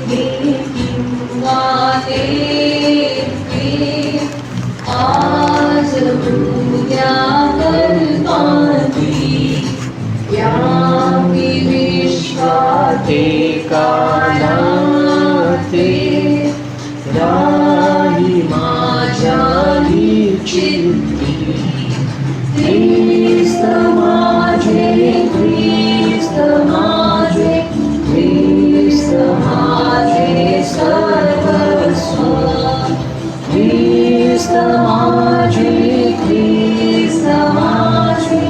किंवा ते आज उद्या कल्पाती या विश्वाते कालाते राही माझ्या चित्ती ख्रिस्त माझे ख्रिस्त माझे ख्रिस्त माझे सर्वस्व ख्रिस्त माझे ख्रिस्त माझे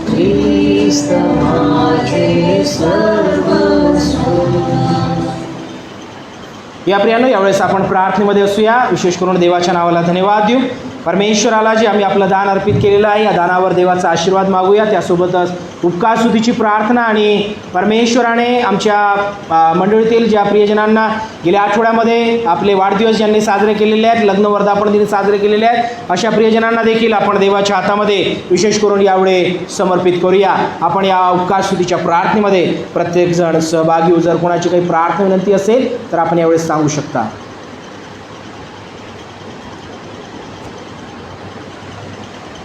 ख्रिस्त माझे सर्वस्व. या प्रियानं यावेळेस आपण प्रार्थनेमध्ये असूया. विशेष करून देवाच्या नावाला धन्यवाद देऊ. परमेश्वराला जे आम्ही आपलं दान अर्पित केलेलं आहे या दानावर देवाचा आशीर्वाद मागूया. त्यासोबतच उपकार स्तुतीची प्रार्थना आणि परमेश्वराने आमच्या मंडळीतील ज्या प्रियजनांना गेल्या आठवड्यामध्ये आपले वाढदिवस ज्यांनी साजरे केलेले आहेत, लग्न वर्धापन दिन साजरे केलेले आहेत, अशा प्रियजनांना देखील आपण देवाच्या हातामध्ये विशेष करून यावेळी समर्पित करूया. आपण या उपकार स्तुतीच्या प्रार्थनेमध्ये प्रत्येकजण सहभागी होऊ. जर कोणाची काही प्रार्थना विनंती असेल तर आपण यावेळेस सांगू शकता.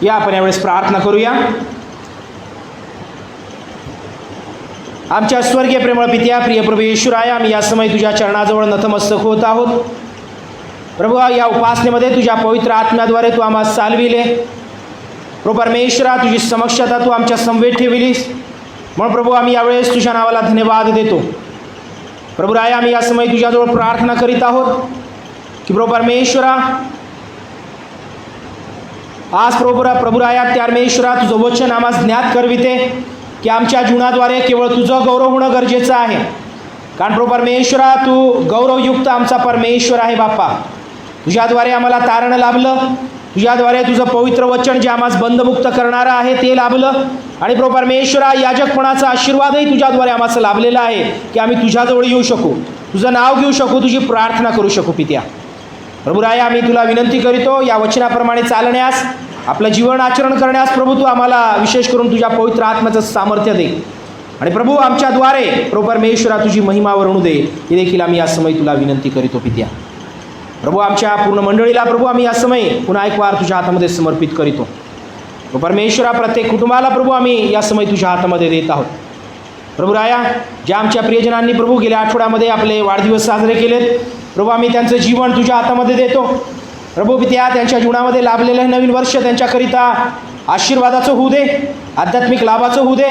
या आपण यावेळेस प्रार्थना करूया. आमच्या स्वर्गीय प्रेमळ पित्या, प्रिय प्रभू येशूराया, आम्ही या समय तुझ्या चरणाजवळ नतमस्तक होत आहोत. प्रभू, या उपासनेमध्ये तुझ्या पवित्र आत्म्याद्वारे तू आम्हाला चालविले. प्रभू परमेश्वरा, तुझी समक्षता तू आमच्या समवेत ठेविलीस, म्हणून प्रभू आम्ही यावेळेस तुझ्या नावाला धन्यवाद देतो. प्रभू राया, आम्ही या समय तुझ्याजवळ प्रार्थना करीत आहोत की प्रभू परमेश्वरा, आज प्रभू राया परमेश्वरा, तुझं वचन आम्हाला ज्ञात करविते की आमच्या जीवनाद्वारे केवळ तुझं गौरव होणं गरजेचं आहे. कारण प्रभू परमेश्वरा, तू गौरवयुक्त आमचा परमेश्वर आहे बाप्पा. तुझ्याद्वारे आम्हाला तारण लाभलं, तुझ्याद्वारे तुझं पवित्र वचन जे आम्हाला बंधमुक्त करणारं आहे ते लाभलं. आणि प्रभू परमेश्वरा, याजकपणाचा आशीर्वादही तुझ्याद्वारे आम्हाला लाभलेला आहे की आम्ही तुझ्याजवळ येऊ शकू, तुझं नाव घेऊ शकू, तुझी प्रार्थना करू शकू. पित्या प्रभू राया, आम्ही तुला विनंती करीतो, या वचनाप्रमाणे चालण्यास, आपलं जीवन आचरण करण्यास प्रभू तू आम्हाला विशेष करून तुझ्या पवित्र आत्म्याचं सामर्थ्य दे. आणि प्रभू आमच्याद्वारे प्रभू परमेश्वरा तुझी महिमा वर्णू दे, हे देखील आम्ही या समय तुला विनंती करीतो. पित्या प्रभू, आमच्या पूर्ण मंडळीला प्रभू आम्ही या समय पुन्हा एक वार तुझ्या हातामध्ये समर्पित करीतो. परमेश्वरा, प्रत्येक कुटुंबाला प्रभू आम्ही या समय तुझ्या हातामध्ये देत आहोत. प्रभू राया, ज्या आमच्या प्रियजनांनी प्रभू गेल्या आठवड्यामध्ये आपले वाढदिवस साजरे केलेत, प्रभू आम्ही त्यांचं जीवन तुझ्या हातामध्ये देतो. प्रभू पित्या, त्यांच्या जीवनामध्ये लाभलेलं हे नवीन वर्ष त्यांच्याकरिता आशीर्वादाचं होऊ दे, आध्यात्मिक लाभाचं होऊ दे.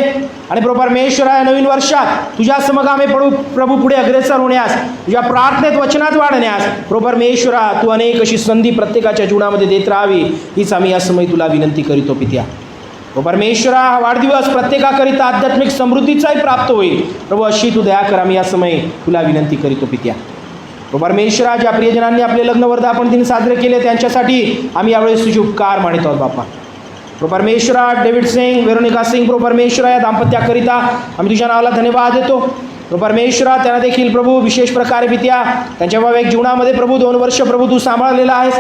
आणि प्रभू परमेश्वरा, या नवीन वर्षात तुझ्या समगामी प्रभू पुढे अग्रेसर होण्यास, तुझ्या प्रार्थनेत वचनात वाढण्यास प्रभू परमेश्वरा तू अनेक अशी संधी प्रत्येकाच्या जीवनामध्ये देत राहावी, हीच आम्ही या समय तुला विनंती करीतो. पित्या प्रभू परमेश्वरा, हा वाढदिवस प्रत्येकाकरिता आध्यात्मिक समृद्धीचाही प्राप्त होईल. प्रभू अशी तू दया कर, आम्ही या समय तुला विनंती करीतो. पित्या प्रभू परमेश्वरा, ज्या प्रियजनांनी आपले लग्न वर्धापन दिन साजरे केले त्यांच्यासाठी आम्ही यावेळेस तुझे उपकार मानित आहोत. बाप्पा प्रभू परमेश्वरा, डेव्हिड सिंग, वेरोनिका सिंग, प्रभू परमेश्वरा, या दाम्पत्याकरिता आम्ही तुझ्या नावाला धन्यवाद देतो. प्रभू परमेश्वरा, त्यांना देखील प्रभू विशेष प्रकारे पित्या त्यांच्या वैवाहिक जीवनामध्ये प्रभू 2 वर्ष प्रभू तू सांभाळलेला आहेस.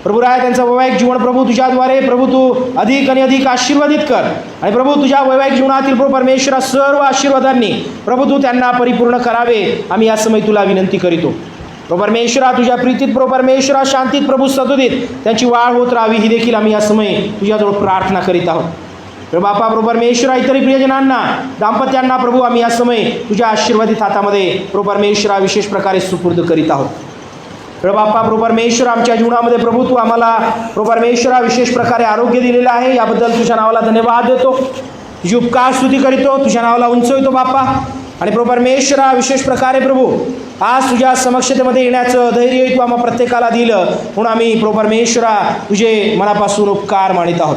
प्रभू राय, त्यांचं वैवाहिक जीवन प्रभू तुझ्याद्वारे प्रभू तू अधिक आणि अधिक आशीर्वादित कर. आणि प्रभू तुझ्या वैवाहिक जीवनातील प्रभू परमेश्वरा सर्व आशीर्वादांनी प्रभू तू त्यांना परिपूर्ण करावे, आम्ही या समय तुला विनंती करीतो. प्रभू परमेश्वरा, तुझ्या प्रीतीत प्रभू परमेश्वरा शांतीत प्रभू सदोदित त्यांची वाढ होत राहावी, ही देखील आम्ही या समय तुझ्याजवळ प्रार्थना करीत आहोत. प्रभू बापा, प्रभू परमेश्वरा, इतरही प्रियजनांना, दाम्पत्यांना प्रभू आम्ही या समय तुझ्या आशीर्वादित हातामध्ये प्रभू परमेश्वरा विशेष प्रकारे सुपूर्द करीत आहोत. प्रभू बाप्पा, प्रभू परमेश्वरा, आमच्या जीवनामध्ये प्रभू तू आम्हाला प्रभू परमेश्वरा विशेष प्रकारे आरोग्य दिलेलं आहे, याबद्दल तुझ्या नावाला धन्यवाद देतो. तुझी उपकार स्तुती करीतो, तुझ्या नावाला उंचवितो बाप्पा. आणि प्रभू परमेश्वरा, विशेष प्रकारे प्रभू आज तुझ्या समक्षतेमध्ये येण्याचं धैर्य तू आम्हा प्रत्येकाला दिलं, म्हणून आम्ही प्रभू परमेश्वरा तुझे मनापासून उपकार मानित आहोत.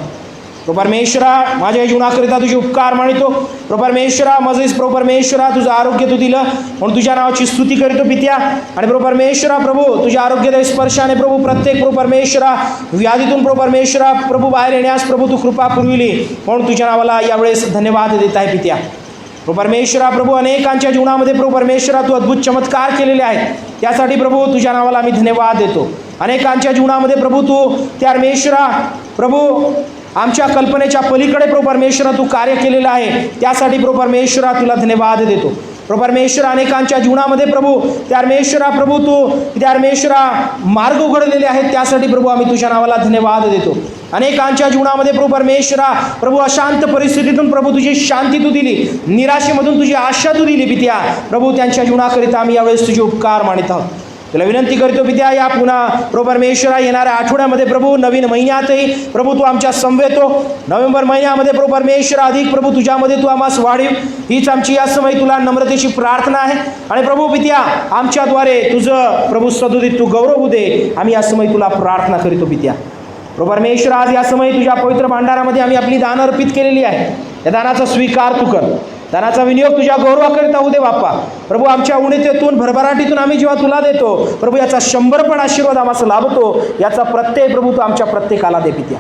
प्रभू परमेश्वरा, माझ्या जीवनाकरिता तुझे उपकार मानितो. प्रभू परमेश्वरा, माझे प्रभू परमेश्वरा तुझं आरोग्य तू दिलं, म्हणून तुझ्या नावाची स्तुती करीतो पित्या. आणि प्रभू परमेश्वरा, प्रभू तुझ्या आरोग्यदायी स्पर्शाने प्रभू प्रत्येक प्रभू परमेश्वरा व्याधीतून प्रभू परमेश्वरा प्रभू बाहेर येण्यास प्रभू तू कृपा पुरविली, म्हणून तुझ्या नावाला यावेळेस धन्यवाद देत आहे पित्या. प्रभू परमेश्वरा, प्रभू अनेकांच्या जीवनामध्ये प्रभू परमेश्वरा तू अद्भुत चमत्कार केलेले आहेत, त्यासाठी प्रभू तुझ्या नावाला आम्ही धन्यवाद देतो. अनेकांच्या जीवनामध्ये प्रभू तू त्या परमेश्वरा प्रभू आमच्या कल्पनेच्या पलीकडे प्रभू परमेश्वरा तू कार्य केलेलं आहे, त्यासाठी प्रभू परमेश्वरा तुला धन्यवाद देतो. प्रभू परमेश्वरा अनेकांच्या जीवनामध्ये प्रभू त्या परमेश्वरा प्रभू तू त्या परमेश्वरा मार्ग उघडलेले आहेत, त्यासाठी प्रभू आम्ही तुझ्या नावाला धन्यवाद देतो. अनेकांच्या जीवनामध्ये प्रभू परमेश्वरा प्रभू अशांत परिस्थितीतून प्रभू तुझी शांती तू दिली, निराशेमधून तुझी आशा तू दिली पित्या. प्रभू त्यांच्या जीवनाकरिता आम्ही यावेळेस तुझे उपकार मानित आहोत. तुला विनंती करतो पित्या, या पुन्हा प्रभू परमेश्वरा येणाऱ्या आठवड्यामध्ये प्रभू नवीन महिन्यातही प्रभू तू आमच्या संवेतो. नोव्हेंबर महिन्यामध्ये प्रभू परमेश्वरा अधिक प्रभू तुझ्यामध्ये तू आम्हास वाढीव, हीच आमची या समय तुला नम्रतेची प्रार्थना आहे. आणि प्रभू पित्या आमच्याद्वारे तुझं प्रभू सदुदित तू गौरव होऊ दे, आम्ही या समय तुला प्रार्थना करीतो पित्या. प्रभू परमेश्वरा आज या समय तुझ्या पवित्र भांडारामध्ये आम्ही आपली दान अर्पित केलेली आहे, या दानाचा स्वीकार तू कर. दानाचा विनियोग तुझ्या गौरवाकरिता होऊ दे बाप्पा. प्रभू आमच्या उणीतेतून भरभराटीतून आम्ही जेव्हा तुला देतो प्रभू, याचा 100 आशीर्वाद आम्हाला लाभतो, याचा प्रत्यय प्रभू तू आमच्या प्रत्येकाला दे पित्या.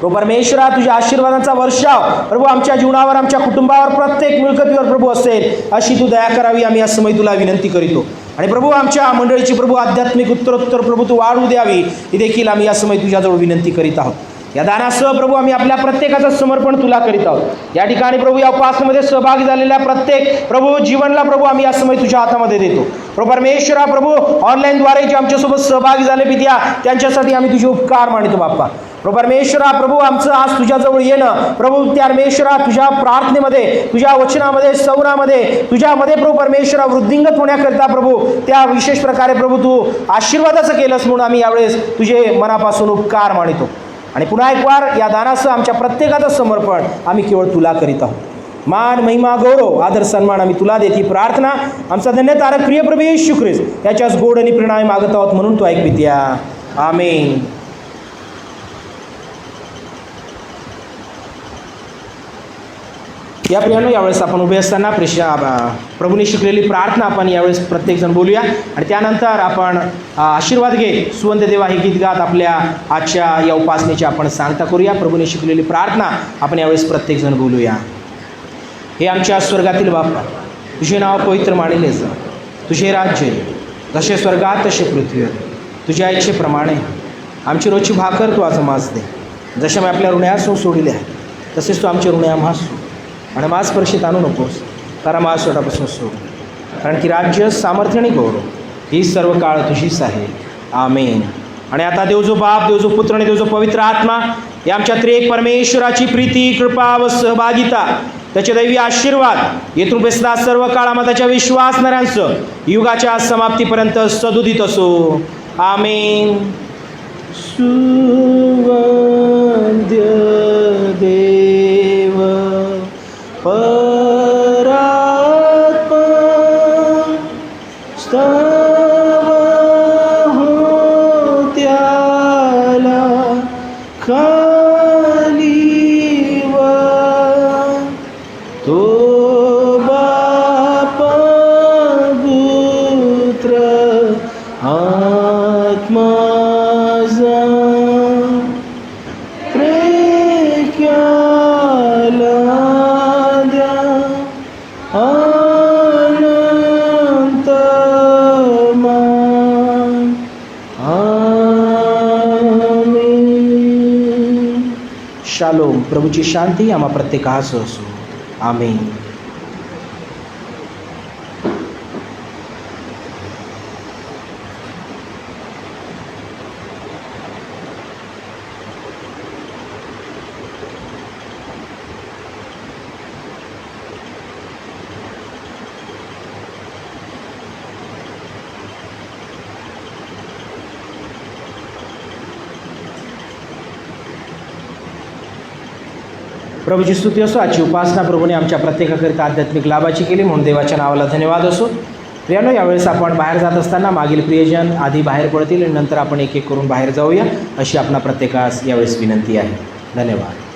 प्रभू परमेश्वरा तुझ्या आशीर्वादांचा वर्षाव प्रभू आमच्या जीवनावर, आमच्या कुटुंबावर, प्रत्येक मिळकतीवर प्रभू असेल, अशी तू दया करावी आम्ही या समय तुला विनंती करीतो. आणि प्रभू आमच्या मंडळीची प्रभू आध्यात्मिक उत्तरोत्तर प्रभू तू वाढवू द्यावी, ही देखील आम्ही या समय तुझ्याजवळ विनंती करीत आहोत. या दानासह प्रभू आम्ही आपल्या प्रत्येकाचं समर्पण तुला करीत आहोत. या ठिकाणी प्रभू या उपासनेमध्ये सहभागी झालेल्या प्रत्येक प्रभू जीवनला प्रभू आम्ही या समय तुझ्या हातामध्ये देतो. प्रभू परमेश्वरा प्रभू ऑनलाईनद्वारे जे आमच्यासोबत सहभागी झाले पित्या, त्यांच्यासाठी आम्ही तुझे उपकार मानितो बाप्पा. प्रभू परमेश्वरा प्रभू आमचं आज तुझ्याजवळ येणं प्रभू त्या परमेश्वरा तुझ्या प्रार्थनेमध्ये, तुझ्या वचनामध्ये, सौनामध्ये तुझ्यामध्ये प्रभू परमेश्वरा वृद्धिंगत होण्याकरिता प्रभू त्या विशेष प्रकारे प्रभू तू आशीर्वादाचं केलंस, म्हणून आम्ही यावेळेस तुझे मनापासून उपकार मानितो. आणि पुन्हा एक वार या दानासह आमच्या प्रत्येकाचं समर्पण आम्ही केवळ तुला करीत आहोत. मान, महिमा, गौरव, आदर, सन्मान आम्ही तुला देती प्रार्थना आमचा धन्य तारक प्रिय प्रभू येशू ख्रिस्त याच्याच गोड आणि प्रेरणाने मागत आहोत, म्हणून तू ऐक पित्या. आमेन. या प्रियानो, यावेळेस आपण उभे असताना प्रभूने शिकलेली प्रार्थना आपण यावेळेस प्रत्येकजण बोलूया, आणि त्यानंतर आपण आशीर्वाद घे सुवंत देवा हे गीत गात आपल्या आजच्या या उपासनेची आपण सांगता करूया. प्रभूने शिकलेली प्रार्थना आपण यावेळेस प्रत्येकजण बोलूया. हे आमच्या स्वर्गातील बाप्पा, तुझे नाव पवित्र मानिले जा, तुझे राज्य जसे स्वर्गात तसे पृथ्वीवर, तुझ्या इच्छेप्रमाणे आमची रोजची भाकर तू आज आम्हास दे. जसे मी आपल्या ऋण्यास सोडिले आहे तसेच तू आमच्या ऋणे आम्हास सोड, आणि मास परिषद आणू नकोस, कारण मास सोडापासून सोड. कारण की राज्य, सामर्थ्य आणि गौरव ही सर्व काळ तुझीच आहे. आमेन. आणि आता देव जो बाप, देव जो पुत्र आणि देव जो पवित्र आत्मा या आमच्या त्रिएक परमेश्वराची प्रीती, कृपा व सहभागिता, त्याचे दैवी आशीर्वाद येथून बेसला सर्व काळ आम्हा त्याच्या विश्वासणाऱ्यांचं युगाच्या समाप्तीपर्यंत सदुदित असो. आमेन. सुवंद्य देव परात्मा स्तव हो त्याला खाली व तो बापा पुत्र आत्मा जा प्रेक्याला शालोम. प्रभूची शांती आम्हा प्रत्येकास असो. आमेन. प्रभूची स्तुती असो. आजची उपासना प्रभूने आमच्या प्रत्येकाकरिता आध्यात्मिक लाभाची केली, म्हणून देवाच्या नावाला धन्यवाद असो. प्रियानो, यावेळेस आपण बाहेर जात असताना मागील प्रियजन आधी बाहेर पडतील आणि नंतर आपण एक एक करून बाहेर जाऊया, अशी आपणा प्रत्येकास यावेळेस विनंती आहे. धन्यवाद.